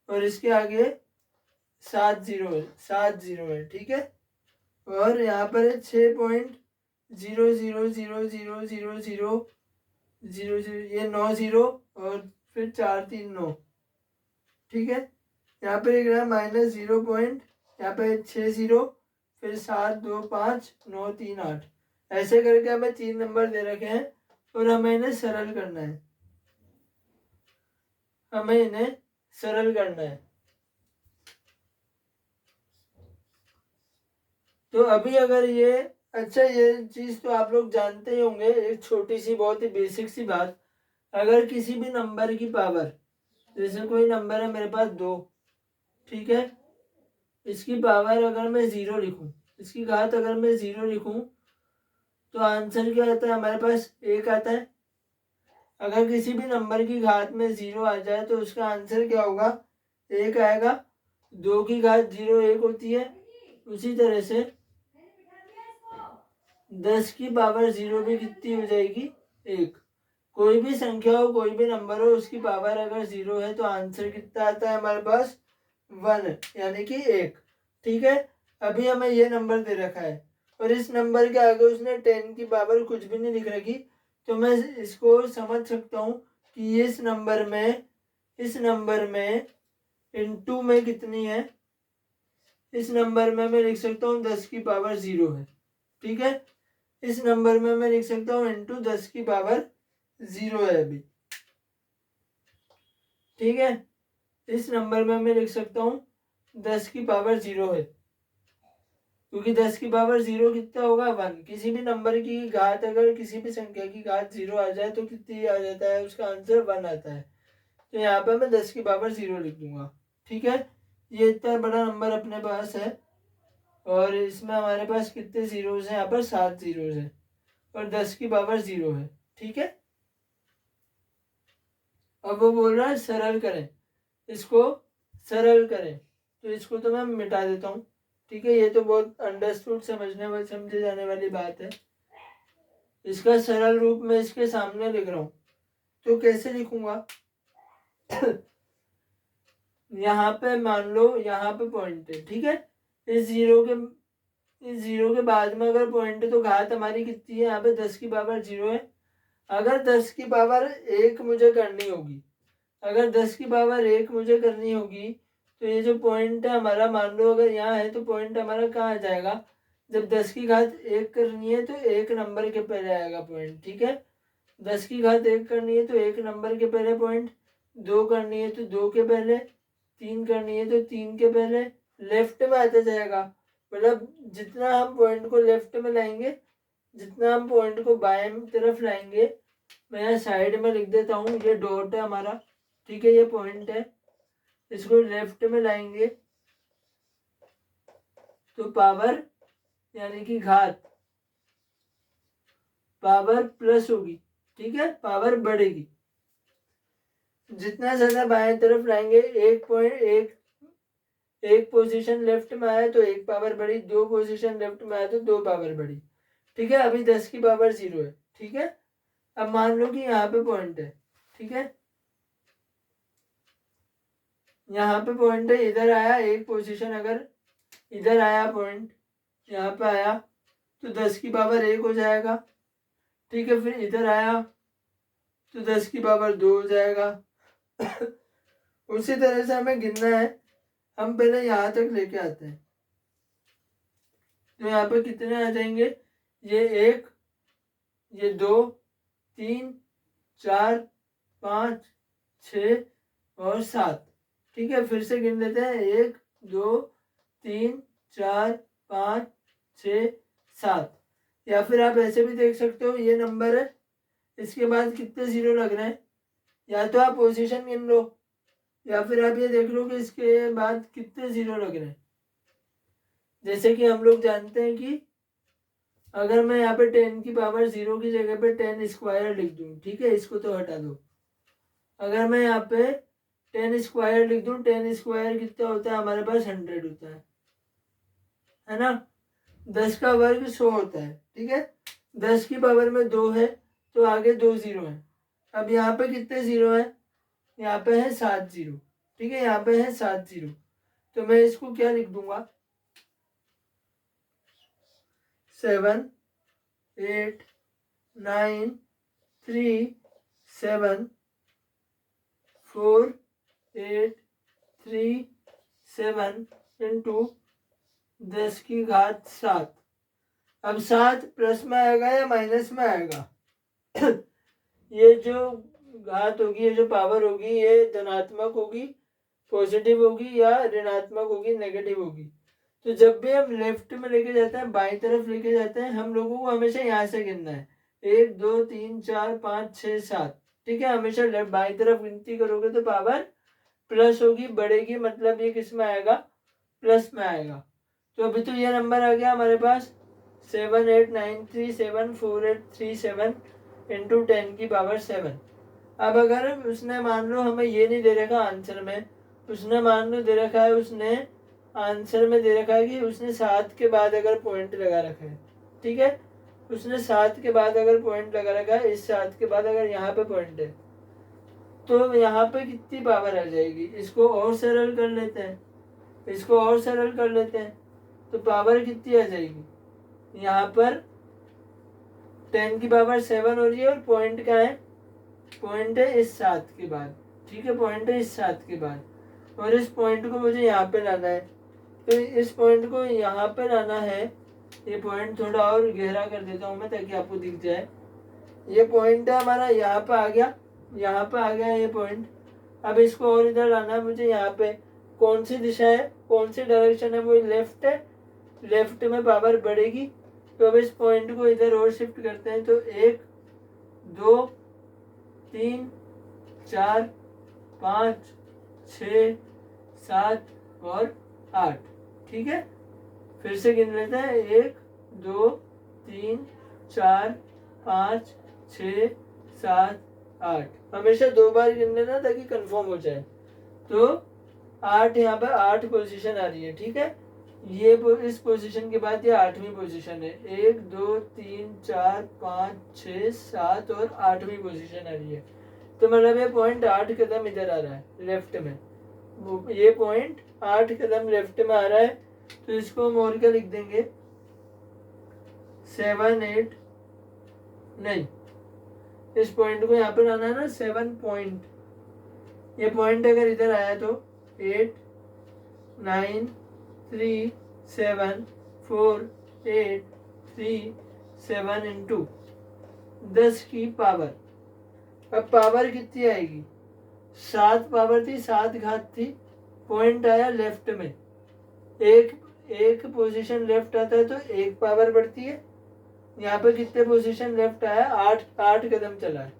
और इसके आगे 7 जीरो है। ठीक है, और यहाँ पर है 6.00000000 ये 9 जीरो और फिर 4 3 9। ठीक है, यहाँ पर एक रहा माइनस 0 पॉइंट, यहाँ पे 6 जीरो फिर 7 2 5 9 3 8। ऐसे करके हमें 3 नंबर दे रखे हैं और हमें इन्हें सरल करना है। तो अभी अगर ये अच्छा, ये चीज तो आप लोग जानते ही होंगे, एक छोटी सी बहुत ही बेसिक सी बात। अगर किसी भी नंबर की पावर, जैसे कोई नंबर है मेरे पास 2, ठीक है, इसकी पावर अगर मैं 0 लिखूं, इसकी घात अगर मैं 0 लिखूं तो आंसर क्या आता है हमारे पास, 1 आता है। अगर किसी भी नंबर की घात में 0 आ जाए तो उसका आंसर क्या होगा, 1 आएगा। 2 की घात 0 1 होती है। उसी तरह से 10 की पावर 0 भी कितनी हो जाएगी, 1। कोई भी संख्या हो, कोई भी नंबर हो, उसकी पावर अगर 0 है तो आंसर कितना आता है हमारे पास, 1 यानी कि 1। ठीक है, अभी हमें ये नंबर दे रखा है और इस नंबर के आगे उसने 10 की पावर कुछ भी नहीं लिख रखी, तो मैं इसको समझ सकता हूँ कि इस नंबर में इनटू में कितनी है। इस नंबर में मैं लिख सकता हूँ 10 की पावर 0 है। ठीक है, इस नंबर में मैं लिख सकता हूँ इनटू 10 की पावर 0 है अभी। ठीक है, इस नंबर में मैं लिख सकता हूँ 10 की पावर 0 है, क्योंकि 10 की पावर 0 कितना होगा, 1। किसी भी नंबर की घात, अगर किसी भी संख्या की घात 0 आ जाए तो कितनी आ जाता है, उसका आंसर 1 आता है। तो यहाँ पर मैं 10 की पावर 0 लिख दूंगा। ठीक है, ये इतना बड़ा नंबर अपने पास है और इसमें हमारे पास कितने जीरोस हैं, यहाँ पर 7 जीरोस है और 10 की पावर 0 है। ठीक है, अब वो बोल रहा है सरल करें, इसको सरल करें, तो इसको तो मैं मिटा देता हूँ। ठीक है, ये तो बहुत अंडरस्टूड समझे जाने वाली बात है। इसका सरल रूप मैं इसके सामने लिख रहा हूँ, तो कैसे लिखूंगा? यहाँ पे मान लो यहाँ पे पॉइंट है, ठीक है। इस जीरो के बाद में अगर पॉइंट है तो घात हमारी कितनी है? यहाँ पे 10 की पावर 0 है। अगर 10 की पावर 1 मुझे करनी होगी, अगर 10 की पावर 1 मुझे करनी होगी, तो ये जो पॉइंट है हमारा, मान लो अगर यहाँ है तो पॉइंट हमारा कहाँ आ जाएगा? जब 10 की घात 1 करनी है तो 1 नंबर के पहले आएगा पॉइंट, ठीक है। 10 की घात 1 करनी है तो 1 नंबर के पहले पॉइंट, 2 करनी है तो 2 के पहले, 3 करनी है तो 3 के पहले, लेफ्ट में आता जाएगा। मतलब जितना हम पॉइंट को लेफ्ट में लाएंगे, जितना हम पॉइंट को बाएं तरफ लाएंगे, मैं यहाँ साइड में लिख देता हूँ, ये डॉट है हमारा, ठीक है, ये पॉइंट है। इसको लेफ्ट में लाएंगे तो पावर यानी कि घात, पावर प्लस होगी, ठीक है, पावर बढ़ेगी। जितना ज्यादा बाएं तरफ लाएंगे, एक पोजीशन लेफ्ट में आया तो 1 पावर बढ़ी, 2 पोजीशन लेफ्ट में आया तो 2 पावर बढ़ी, ठीक है। अभी 10 की पावर 0 है, ठीक है। अब मान लो कि यहाँ पे पॉइंट है, ठीक है, यहाँ पे पॉइंट है, इधर आया एक पोजीशन, अगर इधर आया पॉइंट, यहाँ पे आया तो 10 की पावर 1 हो जाएगा, ठीक है। फिर इधर आया तो 10 की पावर 2 हो जाएगा। उसी तरह से हमें गिनना है, हम पहले यहाँ तक लेके आते हैं, तो यहाँ पे कितने आ जाएंगे? ये 1, ये 2, 3, 4, 5, 6 और 7, ठीक है। फिर से गिन लेते हैं, 1, 2, 3, 4, 5, 6, 7। या फिर आप ऐसे भी देख सकते हो, ये नंबर है, इसके बाद कितने 0 लग रहे हैं, या तो आप पोजीशन गिन लो, या फिर आप ये देख लो कि इसके बाद कितने 0 लग रहे हैं। जैसे कि हम लोग जानते हैं कि अगर मैं यहाँ पे 10 की पावर 0 की जगह पे 10 स्क्वायर लिख दूँ, ठीक है, इसको तो हटा दो। अगर मैं यहाँ पे 10 स्क्वायर लिख दूँ, 10 स्क्वायर कितना होता है हमारे पास? 100 होता है ना। 10 का वर्ग 100 होता है, ठीक है। 10 की पावर में 2 है तो आगे 2 0 है। अब यहाँ पे कितने 0 है? यहाँ पे है 7 0, ठीक है, यहाँ पे है 7 0। तो मैं इसको क्या लिख दूंगा? 7 8 9 3 7 4 8 3 7 इंटू 10 की घात 7। अब 7 प्लस में आएगा या माइनस में आएगा? ये जो घात होगी, ये जो पावर होगी, ये धनात्मक होगी, पॉजिटिव होगी, या ऋणात्मक होगी, नेगेटिव होगी। तो जब भी हम लेफ्ट में लेके जाते हैं, बाई तरफ लेके जाते हैं, हम लोगों को हमेशा यहाँ से गिनना है, 1 2 3 4 5 6 7, ठीक है। हमेशा लेफ्ट बाई तरफ गिनती करोगे तो पावर प्लस होगी, बढ़ेगी, मतलब ये किस में आएगा? प्लस में आएगा। तो अभी तो ये नंबर आ गया हमारे पास 789374837 इंटू 10 की पावर 7। अब अगर उसने मान लो हमें ये नहीं दे रखा आंसर में, उसने मान लो दे रखा है, उसने आंसर में दे रखा है कि उसने 7 के बाद अगर पॉइंट लगा रखा है, ठीक है, उसने 7 के बाद अगर पॉइंट लगा रखा है, इस 7 के बाद अगर यहाँ पे पॉइंट है, तो यहाँ पे कितनी पावर आ जाएगी? इसको और सरल कर लेते हैं, इसको और सरल कर लेते हैं, तो पावर कितनी आ जाएगी? यहाँ पर 10 की पावर 7 हो रही है, और पॉइंट क्या है? पॉइंट है इस 7 के बाद, ठीक है, पॉइंट है इस 7 के बाद, और इस पॉइंट को मुझे यहाँ पे लाना है, तो इस पॉइंट को यहाँ पे लाना है। ये पॉइंट थोड़ा और गहरा कर देता हूँ मैं ताकि आपको दिख जाए। ये पॉइंट है हमारा, यहाँ पे आ गया, यहाँ पे आ गया ये पॉइंट। अब इसको और इधर लाना है मुझे, यहाँ पे कौन सी दिशा है, कौन सी डायरेक्शन है? वो लेफ्ट है, लेफ्ट में पावर बढ़ेगी। तो अब इस पॉइंट को इधर और शिफ्ट करते हैं, तो 1 2 3 4 5 6 7 और 8, ठीक है। फिर से गिन लेते हैं, 1 2 3 4 5 6 7 8। हमेशा 2 बार गिन लेना ताकि कंफर्म हो जाए। तो 8 यहाँ पर 8 पोजीशन आ रही है, ठीक है। ये इस पोजीशन के बाद ये 8वीं पोजीशन है। 1 2 3 4 5 6 7 और 8वीं पोजीशन आ रही है। तो मतलब ये पॉइंट 8 कदम इधर आ रहा है लेफ्ट में, ये पॉइंट 8 कदम लेफ्ट में आ रहा है। तो इसको हम और क्या लिख देंगे, 7 8 नहीं, इस पॉइंट को यहाँ पर आना है ना 7 पॉइंट। ये पॉइंट अगर इधर आया तो 8 9 3 7 4 8 3 7 इंटू 10 की पावर। अब पावर कितनी आएगी, 7 पावर थी, 7 घात थी, पॉइंट आया लेफ्ट में। एक पोजीशन लेफ्ट आता है तो 1 पावर बढ़ती है। यहाँ पे कितने पोजीशन लेफ्ट आया, 8 कदम चला है।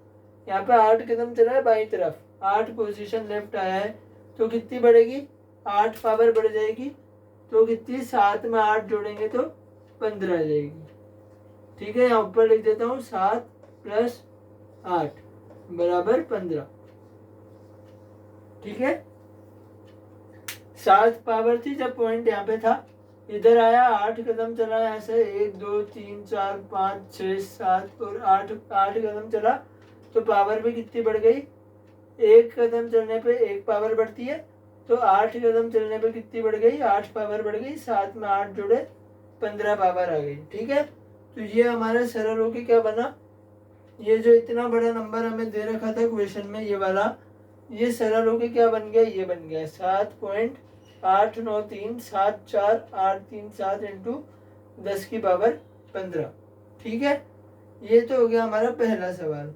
यहाँ पे 8 कदम चला है बाई तरफ, 8 पोजीशन लेफ्ट आया है तो कितनी बढ़ेगी, 8 पावर बढ़ जाएगी। तो कितनी, 7 में 8 जोड़ेंगे तो 15 आ जाएगी। ठीक है, यहाँ ऊपर लिख देता हूँ 7 प्लस 8 बराबर 15। ठीक है, 7 पावर थी जब पॉइंट यहाँ पे था, इधर आया 8 कदम चला, ऐसे 1 2 3 4 5 6 7 और 8 कदम चला तो पावर भी कितनी बढ़ गई, 1 कदम चलने पे 1 पावर बढ़ती है। तो 8 कदम चलने पे कितनी बढ़ गई, 8 पावर बढ़ गई, 7 में 8 जोड़े 15 पावर आ गई। ठीक है, तो ये हमारा सरल होके क्या बना, ये जो इतना बड़ा नंबर हमें दे रखा था क्वेश्चन में ये वाला, ये सरल होके क्या बन गया, ये बन गया 7.893 7 4 8 3 7 इंटू 10 की पावर 15। ठीक है, ये तो हो गया हमारा पहला सवाल।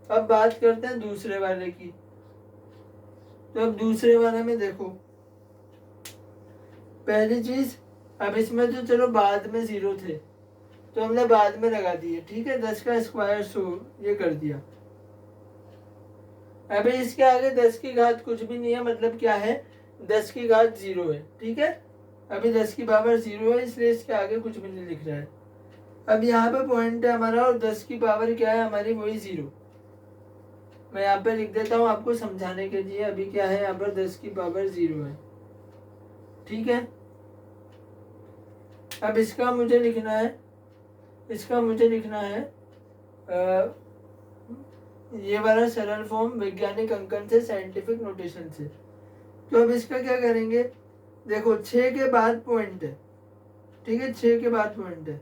अब बात करते हैं दूसरे वाले की। तो अब दूसरे वाले में देखो, पहली चीज, अब इसमें तो चलो बाद में 0 थे तो हमने बाद में लगा दिए। ठीक है, 10 का स्क्वायर 100 ये कर दिया। अभी इसके आगे 10 की घात कुछ भी नहीं है, मतलब क्या है, 10 की घात 0 है। ठीक है, अभी 10 की पावर 0 है, इसलिए इसके आगे कुछ भी नहीं लिख रहा है। अब यहाँ पे पॉइंट है हमारा और 10 की पावर क्या है हमारी, वही 0। मैं यहाँ पे लिख देता हूँ आपको समझाने के लिए। अभी क्या है, यहाँ पर 10 की पावर 0 है। ठीक है, अब इसका मुझे लिखना है, ये वाला सरल फॉर्म वैज्ञानिक अंकन से, साइंटिफिक नोटेशन से। तो अब इसका क्या करेंगे, देखो 6 के बाद पॉइंट है। ठीक है, 6 के बाद पॉइंट है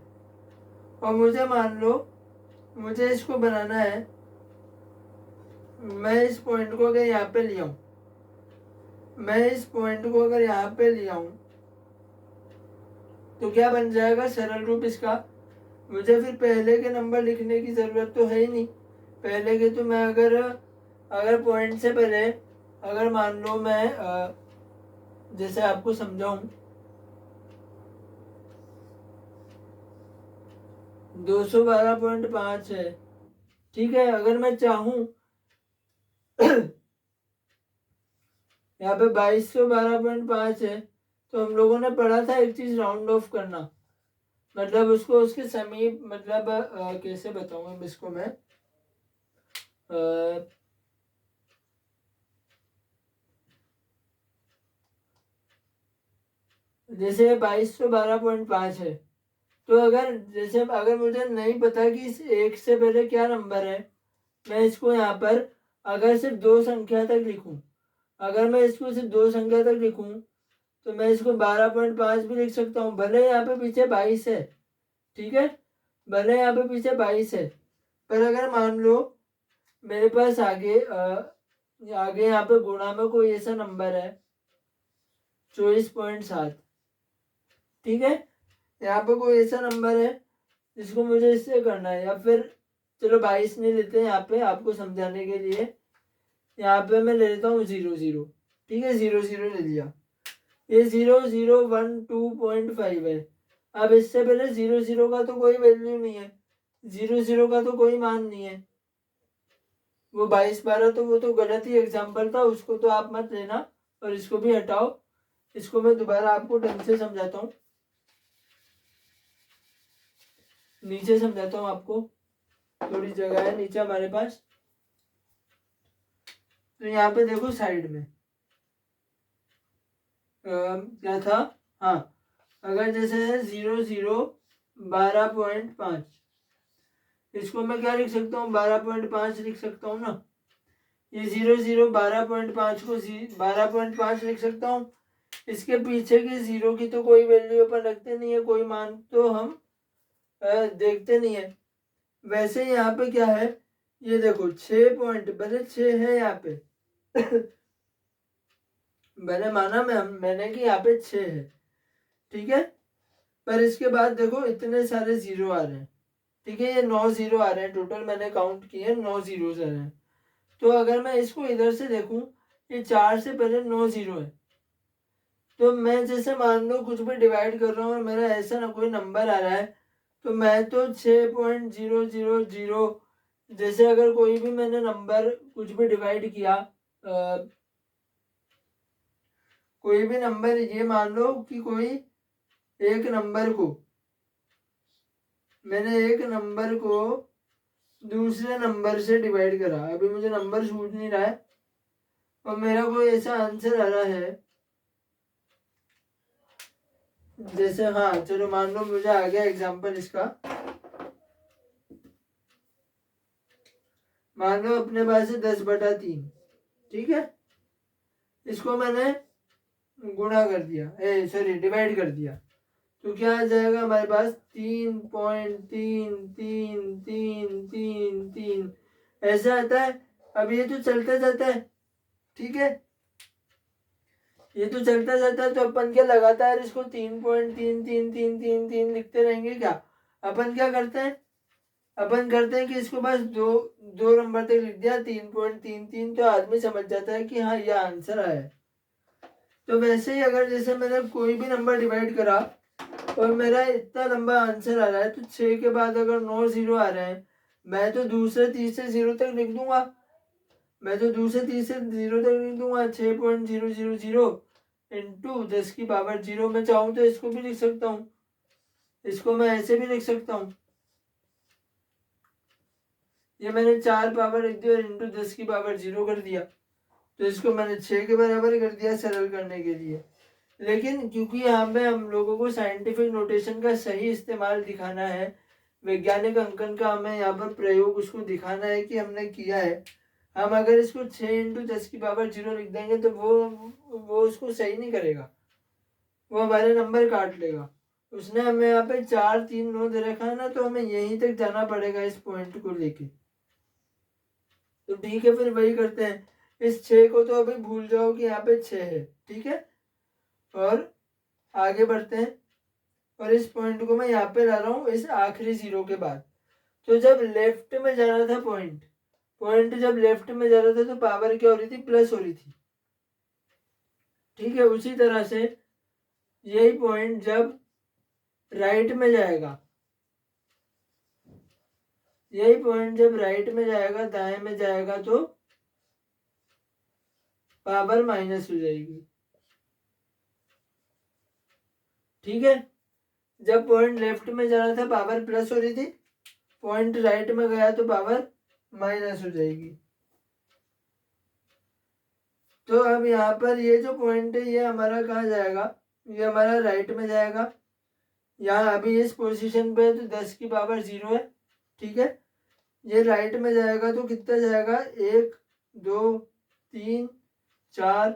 और मुझे मान लो मुझे इसको बनाना है, मैं इस पॉइंट को अगर यहाँ पे ले आऊं, तो क्या बन जाएगा सरल रूप इसका। मुझे फिर पहले के नंबर लिखने की ज़रूरत तो है ही नहीं। पहले के तो मैं अगर पॉइंट से पहले, अगर मान लो मैं जैसे आपको समझाऊं, 212.5 है। ठीक है, अगर मैं चाहूं यहाँ पे 2212.5 है, तो हम लोगों ने पढ़ा था एक चीज, राउंड ऑफ करना, मतलब उसको उसके समीप, मतलब कैसे बताऊंगा इसको मैं, जैसे 2212.5 है, तो अगर मुझे नहीं पता कि इस एक से पहले क्या नंबर है, मैं इसको यहाँ पर अगर सिर्फ 2 संख्या तक लिखूं, अगर मैं इसको सिर्फ 2 संख्या तक लिखूं तो मैं इसको 12.5 भी लिख सकता हूँ, भले यहाँ पे पीछे 22 है। ठीक है, भले यहाँ पे पीछे 22 है, पर अगर मान लो मेरे पास आगे यहाँ पे गुणा में कोई ऐसा नंबर है 24.7। ठीक है, यहाँ पे कोई ऐसा नंबर है जिसको मुझे इससे करना है, या फिर चलो 22 नहीं लेते यहाँ पे आपको समझाने के लिए, यहाँ पे मैं ले लेता हूँ 0 0। ठीक है, 0 0 ले लिया, ये 0012.5 है। अब इससे पहले 0 0 का तो कोई वैल्यू नहीं है, 0 0 का तो कोई मान नहीं है। वो 22 12 तो वो तो गलत ही एग्जाम्पल था, उसको तो आप मत लेना और इसको भी हटाओ। इसको मैं दोबारा आपको ढंग से समझाता हूँ, नीचे समझाता हूँ आपको, थोड़ी जगह है नीचे हमारे पास। तो यहाँ पे देखो साइड में क्या था, हाँ, अगर जैसे है 0 0 12.5, इसको मैं क्या लिख सकता हूँ, 12.5 लिख सकता हूँ ना। ये 0 0 12.5 को 12.5 लिख सकता हूँ। इसके पीछे की जीरो की तो कोई वैल्यू अपन रखते नहीं है, कोई मान तो हम देखते नहीं है। वैसे यहाँ पे क्या है, ये देखो 6 पॉइंट भले 6 है यहाँ पे मैंने माना मैंने कि यहाँ पे 6 है, ठीक है। पर इसके बाद देखो इतने सारे जीरो आ रहे हैं, ठीक है, ये 9 जीरो आ रहे हैं टोटल, मैंने काउंट किए 9 जीरो आ रहे हैं। तो अगर मैं इसको इधर से देखूं, ये 4 से पहले 9 जीरो है, तो मैं जैसे मान लो कुछ भी डिवाइड कर रहा हूँ और मेरा ऐसा ना कोई नंबर आ रहा है, तो मैं तो 6.000, जैसे अगर कोई भी मैंने नंबर कुछ भी डिवाइड किया, कोई भी नंबर, ये मान लो कि कोई एक नंबर को, मैंने एक नंबर को दूसरे नंबर से डिवाइड करा, अभी मुझे नंबर छूट नहीं रहा है, और मेरा कोई ऐसा आंसर आ रहा है, जैसे हाँ चलो मान लो मुझे आ गया एग्जांपल इसका, मान लो अपने पास है 10/3, ठीक है, इसको मैंने गुणा कर दिया, सॉरी डिवाइड कर दिया, तो क्या आ जाएगा हमारे पास 3.3333 ऐसा आता है। अब ये तो चलता जाता है, ठीक है, ये तो चलता जाता है, तो अपन क्या लगातार इसको 3.3333 लिखते रहेंगे क्या? अपन क्या करते हैं, अपन करते हैं कि इसको बस दो दो नंबर तक लिख दिया 3.33, तो आदमी समझ जाता है कि हाँ यह आंसर आया है। तो वैसे ही अगर जैसे मैंने कोई भी नंबर डिवाइड करा और मेरा इतना लंबा आंसर आ रहा है, तो 6 के बाद अगर 9 जीरो आ रहे हैं, मैं तो दूसरे तीसरे जीरो तक लिख दूंगा, मैं तो दूसरे तीसरे जीरो तक लिख दूंगा 6.000 इंटू 10 की पावर 0। मैं चाहूँ तो इसको भी लिख सकता हूँ, इसको मैं ऐसे भी लिख सकता हूँ, ये मैंने 4 पावर लिख दी और इंटू 10 की पावर 0 कर दिया, तो इसको मैंने 6 के बराबर कर दिया सरल करने के लिए। लेकिन क्योंकि यहाँ पे हम लोगों को साइंटिफिक नोटेशन का सही इस्तेमाल दिखाना है, वैज्ञानिक अंकन का हमें यहाँ पर प्रयोग उसको दिखाना है कि हमने किया है। हम अगर इसको 6 इंटू 10 की पावर 0 लिख देंगे तो वो उसको सही नहीं करेगा, वो हमारे नंबर काट लेगा। उसने हमें यहाँ पे 4 3 9 दे रखा है ना, तो हमें यहीं तक जाना पड़ेगा इस पॉइंट को लेके। तो ठीक है, फिर वही करते हैं, इस 6 को तो अभी भूल जाओ कि यहाँ पे 6 है, ठीक है, और आगे बढ़ते हैं। और इस पॉइंट को मैं यहाँ पे ला रहा हूँ इस आखिरी जीरो के बाद। तो जब लेफ्ट में जा रहा था पॉइंट, जब लेफ्ट में जा रहा था तो पावर क्या हो रही थी, प्लस हो रही थी, ठीक है। उसी तरह से यही पॉइंट जब राइट में जाएगा, यही पॉइंट जब राइट में जाएगा, दाएं में जाएगा, तो पावर माइनस हो जाएगी, ठीक है। जब पॉइंट लेफ्ट में जा रहा था पावर प्लस हो रही थी, पॉइंट राइट में गया तो पावर माइनस हो जाएगी। तो अब यहाँ पर ये जो पॉइंट है ये हमारा कहाँ जाएगा, ये हमारा राइट में जाएगा। यहाँ अभी इस पोजीशन पे तो 10 की पावर 0 है, ठीक है। ये राइट में जाएगा तो कितना जाएगा, 1 2 3 4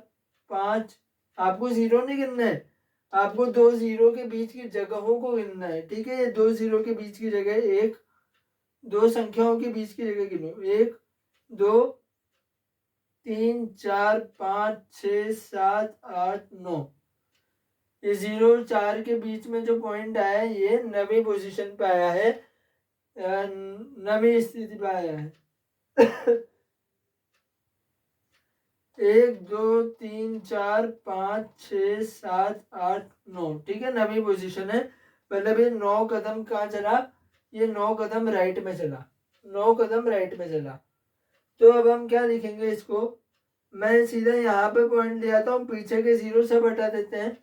5, आपको जीरो नहीं गिनना है, आपको दो जीरो के बीच की जगहों को गिनना है, ठीक है। ये दो जीरो के बीच की जगह, एक दो संख्याओं के बीच की जगह गिनो, 1 2 3 4 5 6 7 8 9, ये 0 4 के बीच में जो पॉइंट आया है ये नवी पोजीशन पे आया है, नवी स्थिति पे आया है 1 2 3 4 5 6 7 8 9, ठीक है, नवी पोजीशन है। मतलब ये 9 कदम कहाँ चला, ये 9 कदम राइट में चला, 9 कदम राइट में चला। तो अब हम क्या लिखेंगे इसको, मैं सीधा यहाँ पे पॉइंट ले आता हूँ, पीछे के जीरो से हटा देते हैं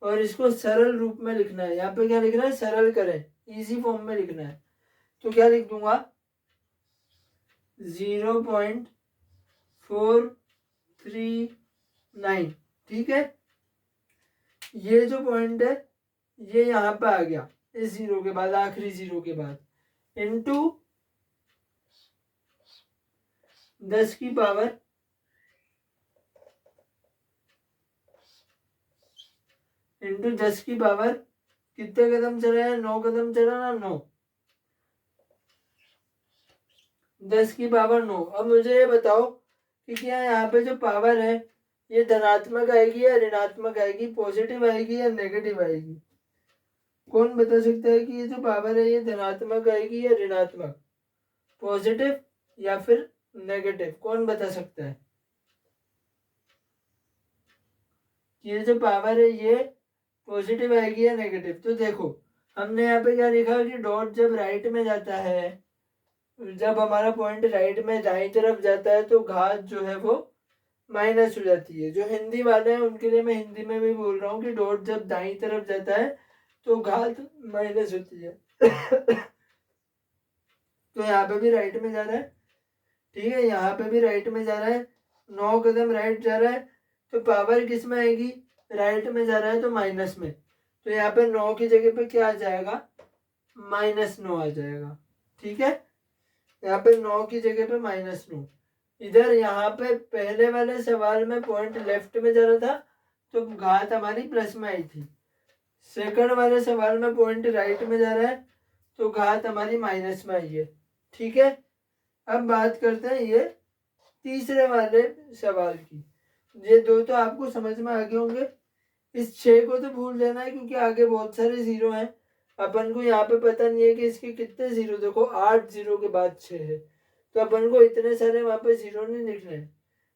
और इसको सरल रूप में लिखना है। यहाँ पे क्या लिखना है, सरल करें, इजी फॉर्म में लिखना है। तो क्या लिख दूंगा, 0.4 39। ठीक है, ये जो पॉइंट है ये यहाँ पे आ गया इस जीरो के बाद, आखिरी जीरो के बाद, इंटू 10 की पावर कितने कदम चला है, 9 कदम चला ना, 9, 10 की पावर 9। अब मुझे ये बताओ कि क्या यहाँ पे जो पावर है ये धनात्मक आएगी या ऋणात्मक आएगी, पॉजिटिव आएगी या नेगेटिव आएगी? कौन बता सकता है कि ये जो पावर है ये धनात्मक आएगी या ऋणात्मक, पॉजिटिव या फिर नेगेटिव? कौन बता सकता है कि ये जो पावर है ये पॉजिटिव आएगी या नेगेटिव? तो देखो हमने यहाँ पे क्या लिखा कि डॉट जब राइट में जाता है, जब हमारा पॉइंट राइट में दाईं तरफ जाता है तो घात जो है वो माइनस हो जाती है। जो हिंदी वाले हैं उनके लिए मैं हिंदी में भी बोल रहा हूँ कि डॉट जब दाईं तरफ जाता है तो घात माइनस होती है। तो यहाँ पे भी राइट में जा रहा है, ठीक है, यहाँ पे भी राइट में जा रहा है, 9 कदम राइट जा रहा है, तो पावर किस में आएगी, राइट में जा रहा है तो माइनस में, तो यहाँ पे 9 की जगह पे क्या आ जाएगा, -9 आ जाएगा। ठीक है, यहाँ पे 9 की जगह पे -9। इधर यहाँ पे पहले वाले सवाल में पॉइंट लेफ्ट में जा रहा था तो घात हमारी प्लस में आई थी, सेकंड वाले सवाल में पॉइंट राइट में जा रहा है तो घात हमारी माइनस में आई है। ठीक है, अब बात करते हैं ये तीसरे वाले सवाल की। ये दो तो आपको समझ में आ गए होंगे, इस 6 को तो भूल जाना है क्योंकि आगे बहुत सारे जीरो हैं, अपन को यहाँ पे पता नहीं है कि इसके कितने जीरो, देखो 8 जीरो के बाद 6 है, तो अपन को इतने सारे वहाँ पे जीरो नहीं लिखने हैं,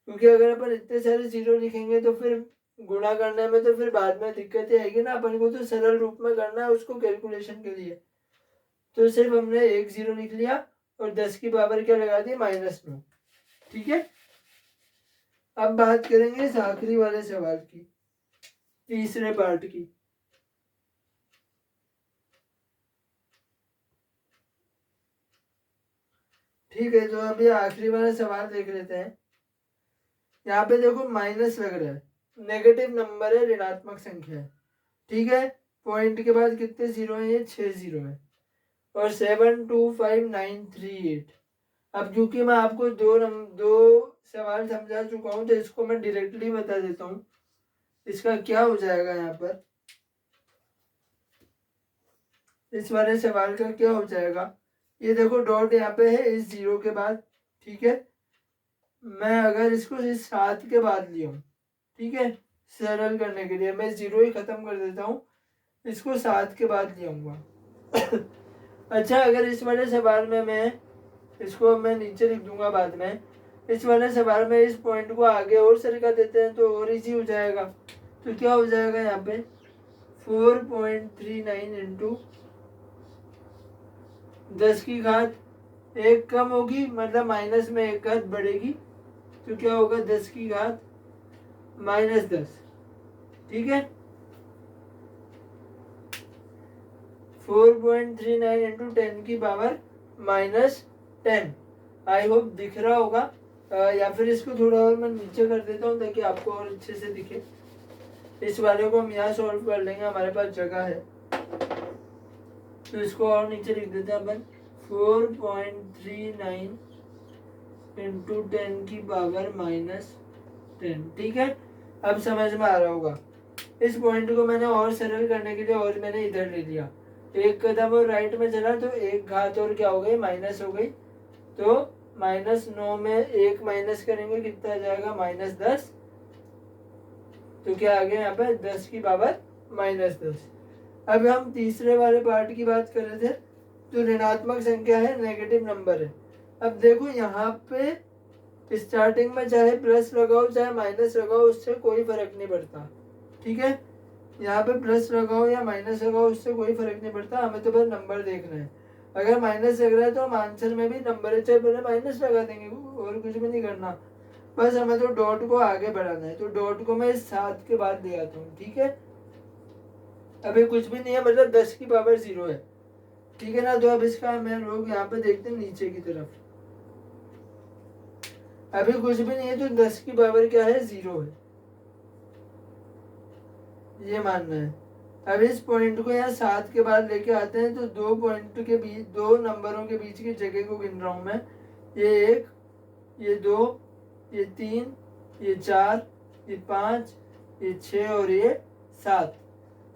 क्योंकि अगर अपन इतने सारे जीरो लिखेंगे तो फिर गुणा करने में तो फिर बाद में दिक्कतें आएगी ना, अपन को तो सरल रूप में करना है उसको कैलकुलेशन के लिए। तो सिर्फ हमने एक जीरो लिख लिया और 10 की पावर क्या लगा दी, -9। ठीक है, अब बात करेंगे इस आखिरी वाले सवाल की, तीसरे पार्ट की। ठीक है, तो अभी आखिरी वाला सवाल देख लेते हैं। यहाँ पे देखो माइनस लग रहा है, नेगेटिव नंबर है, ऋणात्मक संख्या है। ठीक है, पॉइंट के बाद कितने जीरो है, ये 6 जीरो है, और 725,938। अब क्योंकि मैं आपको दो सवाल समझा चुका हूँ तो इसको मैं डायरेक्टली बता देता हूँ इसका क्या हो जाएगा। यहाँ पर इस वाले सवाल का क्या हो जाएगा, ये देखो डॉट यहाँ पे है इस जीरो के बाद। ठीक है, मैं अगर इसको इस 7 के बाद लिया हूँ, ठीक है, सरल करने के लिए मैं जीरो ही खत्म कर देता हूँ, इसको 7 के बाद ले आऊंगा। अच्छा, अगर इस वाले सवाल में मैं इसको मैं नीचे लिख दूंगा बाद में, इस वाले सवाल में इस पॉइंट को आगे और सरका देते हैं तो और इजी हो जाएगा। तो क्या हो जाएगा यहाँ पे 4.39 इंटू 10 की घात एक कम होगी, मतलब माइनस में एक घात बढ़ेगी, तो क्या होगा 10 की घात -10। ठीक है, 4.39 इंटू 10 की पावर -10। आई होप दिख रहा होगा, या फिर इसको थोड़ा और मैं नीचे कर देता हूँ ताकि आपको और अच्छे से दिखे। इस वाले को हम यहाँ सॉल्व कर लेंगे, हमारे पास जगह है, तो इसको और नीचे लिख देते हैं अपन 4.39 इंटू 10 की पावर -10। ठीक है, अब समझ में आ रहा होगा। इस पॉइंट को मैंने और सरल करने के लिए और मैंने इधर ले लिया, एक कदम और राइट में चला तो एक घात और क्या हो गई, माइनस हो गई, तो -9 में एक माइनस करेंगे कितना आ जाएगा, -10। तो क्या आ गया यहाँ पे 10 की पावर -10। अब हम तीसरे वाले पार्ट की बात कर रहे थे, तो ऋणात्मक संख्या है, नेगेटिव नंबर है। अब देखो यहाँ पे स्टार्टिंग में चाहे प्लस लगाओ चाहे माइनस लगाओ उससे कोई फर्क नहीं पड़ता। ठीक है, यहाँ पे प्लस लगाओ या माइनस लगाओ उससे कोई फर्क नहीं पड़ता, हमें तो बस नंबर देखना है। अगर माइनस लग रहा है तो हम आंसर में भी नंबर है चाहे पहले माइनस लगा देंगे, और कुछ भी नहीं करना, बस हमें तो डॉट को आगे बढ़ाना है। तो डॉट को मैं 7 के बाद ले आता हूँ। ठीक है, अभी कुछ भी नहीं है, मतलब 10 की पावर 0 है। ठीक है ना, तो अब इसका मैं लोग यहाँ पे देखते हैं नीचे की तरफ। अभी कुछ भी नहीं है तो 10 की पावर क्या है, 0 है, ये मानना है। अब इस पॉइंट को यहाँ 7 के बाद लेके आते हैं तो दो पॉइंट के बीच, दो नंबरों के बीच की जगह को गिन रहा हूँ मैं। ये 1, ये 2, ये 3, ये 4, ये 5, ये 6 और ये 7।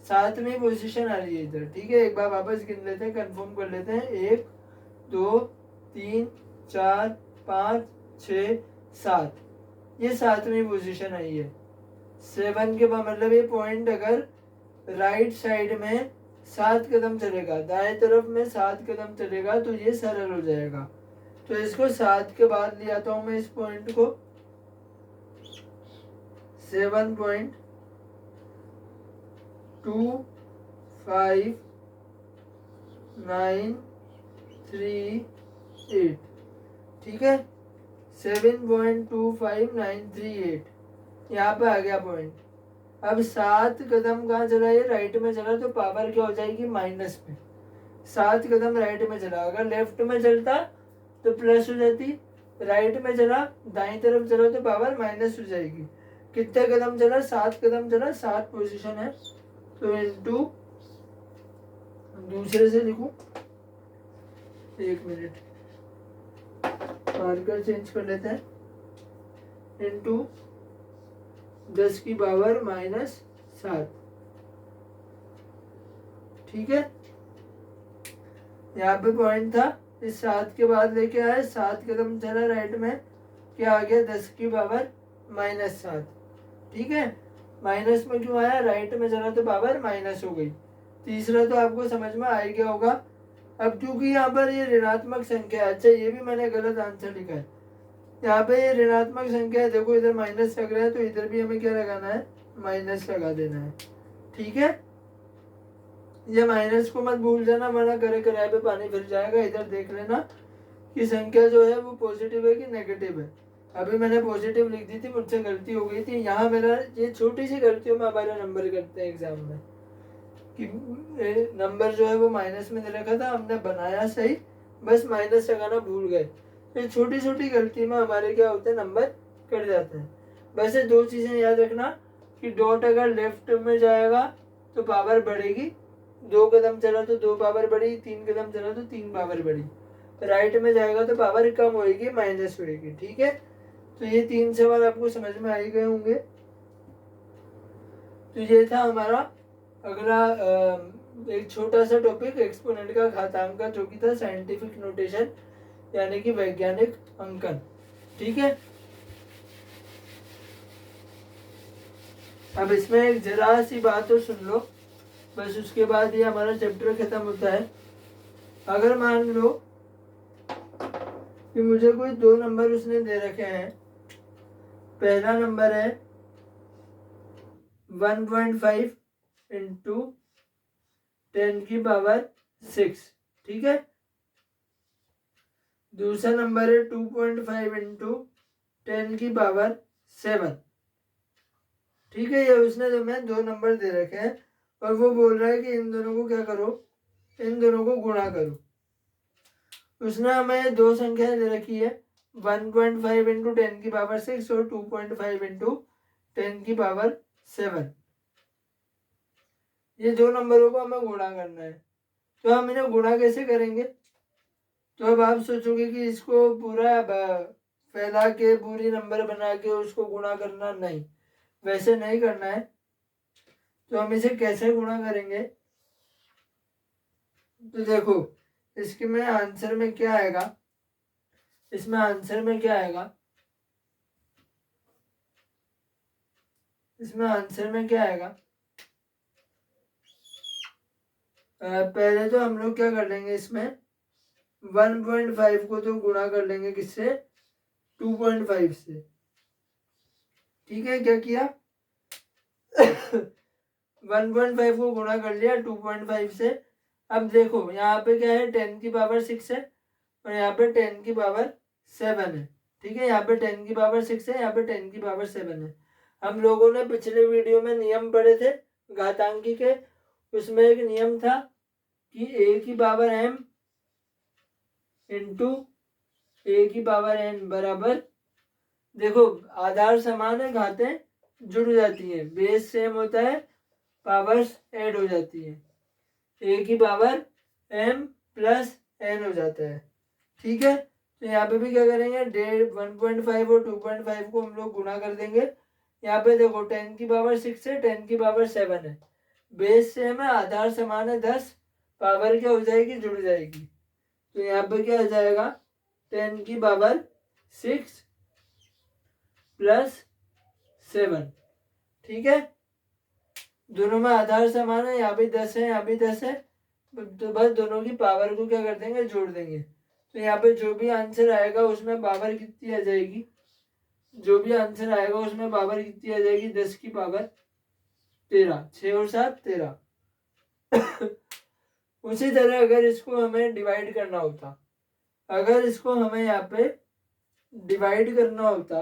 7वीं पोजीशन आ रही है इधर। ठीक है, एक बार वापस गिन लेते हैं, कंफर्म कर लेते हैं। 1, 2, 3, 4, 5, 6, 7, ये 7वीं पोजीशन आई है। 7 के बाद मतलब ये पॉइंट अगर राइट साइड में 7 कदम चलेगा, दाएं तरफ में 7 कदम चलेगा तो ये सरल हो जाएगा। तो इसको 7 के बाद ले आता हूं मैं इस पॉइंट को। 7.25938, ठीक है, 7.25938 यहाँ पे आ गया पॉइंट। अब 7 कदम कहाँ चला, ये राइट में चला तो पावर क्या हो जाएगी, माइनस में। 7 कदम राइट में चला, अगर लेफ्ट में चलता तो प्लस हो जाती, राइट में चला, दाईं तरफ चला तो पावर माइनस हो जाएगी। कितने कदम चला, 7 कदम चला, 7 पोजीशन है तो इनटू, दूसरे से लिखूं, 1 मिनट मार्कर चेंज कर लेते हैं, इनटू 10 की पावर -7। ठीक है, यहाँ पे पॉइंट था, इस 7 के बाद लेके आए, 7 कदम चला राइट में, क्या आ गया, 10 की पावर -7। ठीक है, माइनस में क्यों आया, राइट में चला तो पावर माइनस हो गई। तीसरा तो आपको समझ में आ ही गया होगा। अब क्योंकि यहाँ पर ये ऋणात्मक संख्या है, अच्छा ये भी मैंने गलत आंसर लिखा है, यहाँ पे ये ऋणात्मक संख्या है, देखो इधर माइनस लग रहा है तो इधर भी हमें क्या लगाना है, माइनस लगा देना है। ठीक है, ये माइनस को मत भूल जाना वरना करे कराए पे पानी फिर जाएगा। इधर देख लेना कि संख्या जो है वो पॉजिटिव है कि नेगेटिव है। अभी मैंने पॉजिटिव लिख दी थी, मुझसे गलती हो गई थी, यहाँ मेरा ये छोटी सी गलतियों में हमारे नंबर करते हैं एग्जाम में कि नंबर जो है वो माइनस में दे रखा था, हमने बनाया सही, बस माइनस लगाना भूल गए। तो छोटी छोटी गलती में हमारे क्या होते हैं, नंबर कट जाते हैं। वैसे 2 चीज़ें याद रखना कि डॉट अगर लेफ्ट में जाएगा तो पावर बढ़ेगी, 2 कदम चला तो 2 पावर बढ़ी, 3 कदम चला तो 3 पावर बढ़ी, राइट में जाएगा तो पावर कम होएगी, माइनस होएगी। ठीक है, तो ये 3 सवाल आपको समझ में आ ही गए होंगे। तो ये था हमारा अगला एक छोटा सा टॉपिक, एक्सपोनेंट का घातांक का, जो कि था साइंटिफिक नोटेशन यानी कि वैज्ञानिक अंकन। ठीक है, अब इसमें एक जरा सी बात तो सुन लो, बस उसके बाद ये हमारा चैप्टर खत्म होता है। अगर मान लो कि मुझे कोई 2 नंबर उसने दे रखे हैं, पहला नंबर है 1.5 इंटू 10 की पावर 6, ठीक है, दूसरा नंबर है 2.5 इंटू 10 की पावर 7। ठीक है, ये उसने जो मैं 2 नंबर दे रखे हैं और वो बोल रहा है कि इन दोनों को क्या करो, इन दोनों को गुणा करो। उसने हमें 2 संख्याएं दे रखी है, 1.5 इंटू 10 की पावर 6 और 2.5 इंटू 10 की पावर 7। ये 2 नंबरों को हमें गुणा करना है, तो हम इन्हें गुणा कैसे करेंगे। तो अब आप सोचोगे कि इसको पूरा फैला के पूरी नंबर बना के उसको गुणा करना, नहीं, वैसे नहीं करना है। तो हम इसे कैसे गुणा करेंगे, तो देखो इसके में आंसर में क्या आएगा, इसमें आंसर में क्या आएगा, इसमें आंसर में क्या आएगा, पहले तो हम लोग क्या कर लेंगे, इसमें 1.5 को तो गुणा कर लेंगे किससे, 2.5 से। ठीक है, क्या किया 1.5 को गुणा कर लिया 2.5 से। अब देखो यहाँ पे क्या है, 10 की पावर 6 है और यहाँ पे 10 की पावर 7 है। ठीक है, यहाँ पे 10 की पावर 6 है, यहाँ पे 10 की पावर 7 है। हम लोगों ने पिछले वीडियो में नियम पढ़े थे घातांकी के, उसमें एक नियम था कि a की पावर m इंटू a की पावर n बराबर देखो आधार समान है, घातें जुड़ जाती हैं, बेस सेम होता है, पावर्स ऐड हो जाती है, ए की पावर m प्लस n हो जाता है। ठीक है, तो यहाँ पे भी क्या करेंगे, 1.5 और 2.5 को हम लोग गुना कर देंगे। यहाँ पे देखो 10 की पावर 6 है, 10 की पावर 7 है, बेस सेम है, आधार समान है 10, पावर क्या हो जाएगी, जुड़ जाएगी। तो यहाँ पे क्या आ जाएगा, 10 की पावर 6 प्लस 7। ठीक है, दोनों में आधार समान है, यहाँ भी 10 है, यहाँ भी 10 है, तो बस दोनों की पावर को क्या कर देंगे, जोड़ देंगे। तो यहाँ पे जो भी आंसर आएगा उसमें पावर कितनी आ जाएगी, जो भी आंसर आएगा उसमें पावर कितनी आ जाएगी, 10 की पावर 13, 6 और 7 13। उसी तरह अगर इसको हमें डिवाइड करना होता, अगर इसको हमें यहाँ पे डिवाइड करना होता,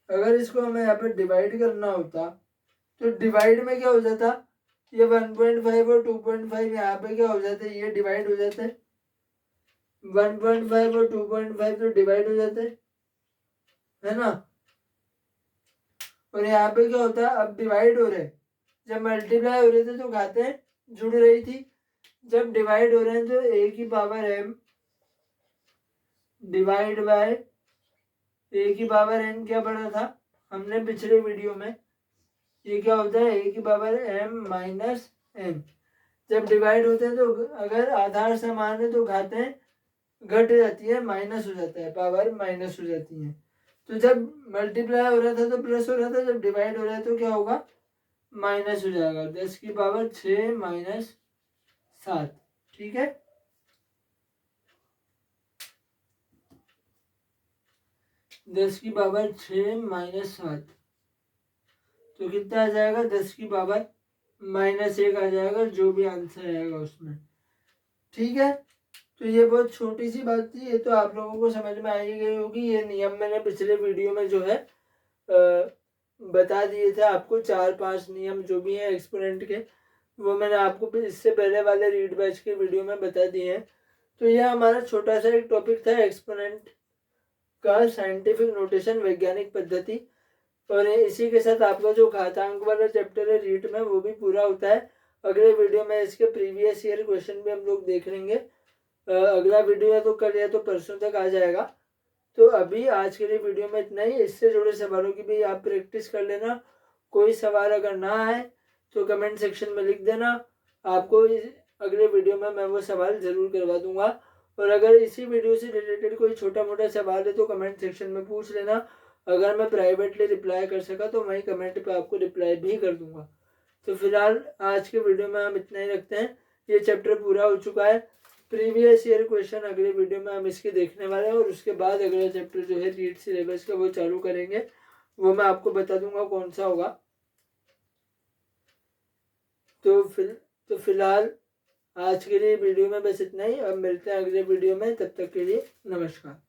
अगर इसको हमें यहाँ पे डिवाइड करना होता तो डिवाइड में क्या हो जाता, ये 1.5 और 2.5 यहाँ पे क्या हो जाते, ये डिवाइड हो जाते, 1.5 और 2.5 तो डिवाइड हो जाते है ना। और यहाँ पे क्या होता है, अब डिवाइड हो रहे, जब मल्टीप्लाई हो रहे थे तो घातें जुड़ रही थी, जब डिवाइड हो रहे हैं तो a की power m divide by a की पावर n क्या पढ़ा था हमने पिछले वीडियो में, ये क्या होता है, a की पावर m माइनस n। जब डिवाइड होते हैं तो अगर आधार समान है तो घातें घट जाती है, माइनस हो जाता है, पावर माइनस हो जाती है। तो जब मल्टीप्लाई हो रहा था तो प्लस हो रहा था, जब डिवाइड हो रहा है तो क्या होगा, माइनस हो जाएगा, 10 की पावर 6 माइनस 7। ठीक है, 10 की पावर 6 माइनस 7 तो कितना आ जाएगा, 10 की पावर माइनस 1 आ जाएगा, जो भी आंसर आएगा उसमें। ठीक है, तो ये बहुत छोटी सी बात थी, ये तो आप लोगों को समझ में आ ही गई होगी। ये नियम मैंने पिछले वीडियो में जो है बता दिए थे आपको, 4-5 नियम जो भी हैं एक्सपोनेंट के, वो मैंने आपको इससे पहले वाले रीड बैच के वीडियो में बता दिए हैं। तो यह हमारा छोटा सा एक टॉपिक था, एक्सपोनेंट का साइंटिफिक नोटेशन, वैज्ञानिक पद्धति। और इसी के साथ आपका जो घातांक वाला चैप्टर है रीट में, वो भी पूरा होता है। अगले वीडियो में इसके प्रीवियस ईयर क्वेश्चन भी हम लोग देख लेंगे। अगला वीडियो या तो कल या तो परसों तक आ जाएगा। तो अभी आज के लिए वीडियो में इतना ही। इससे जुड़े सवालों की भी आप प्रैक्टिस कर लेना। कोई सवाल अगर ना आए तो कमेंट सेक्शन में लिख देना, आपको अगले वीडियो में मैं वो सवाल ज़रूर करवा दूंगा। और अगर इसी वीडियो से रिलेटेड कोई छोटा मोटा सवाल है तो कमेंट सेक्शन में पूछ लेना। अगर मैं प्राइवेटली रिप्लाई कर सका तो वही कमेंट पे आपको रिप्लाई भी कर दूंगा। तो फिलहाल आज के वीडियो में हम इतना ही रखते हैं। ये चैप्टर पूरा हो चुका है। प्रीवियस ईयर क्वेश्चन अगले वीडियो में हम इसके देखने वाले हैं, और उसके बाद अगला चैप्टर जो है रीड सिलेबस का वो चालू करेंगे, वो मैं आपको बता दूंगा कौन सा होगा। तो फिलहाल आज के लिए वीडियो में बस इतना ही। अब मिलते हैं अगले वीडियो में, तब तक के लिए नमस्कार।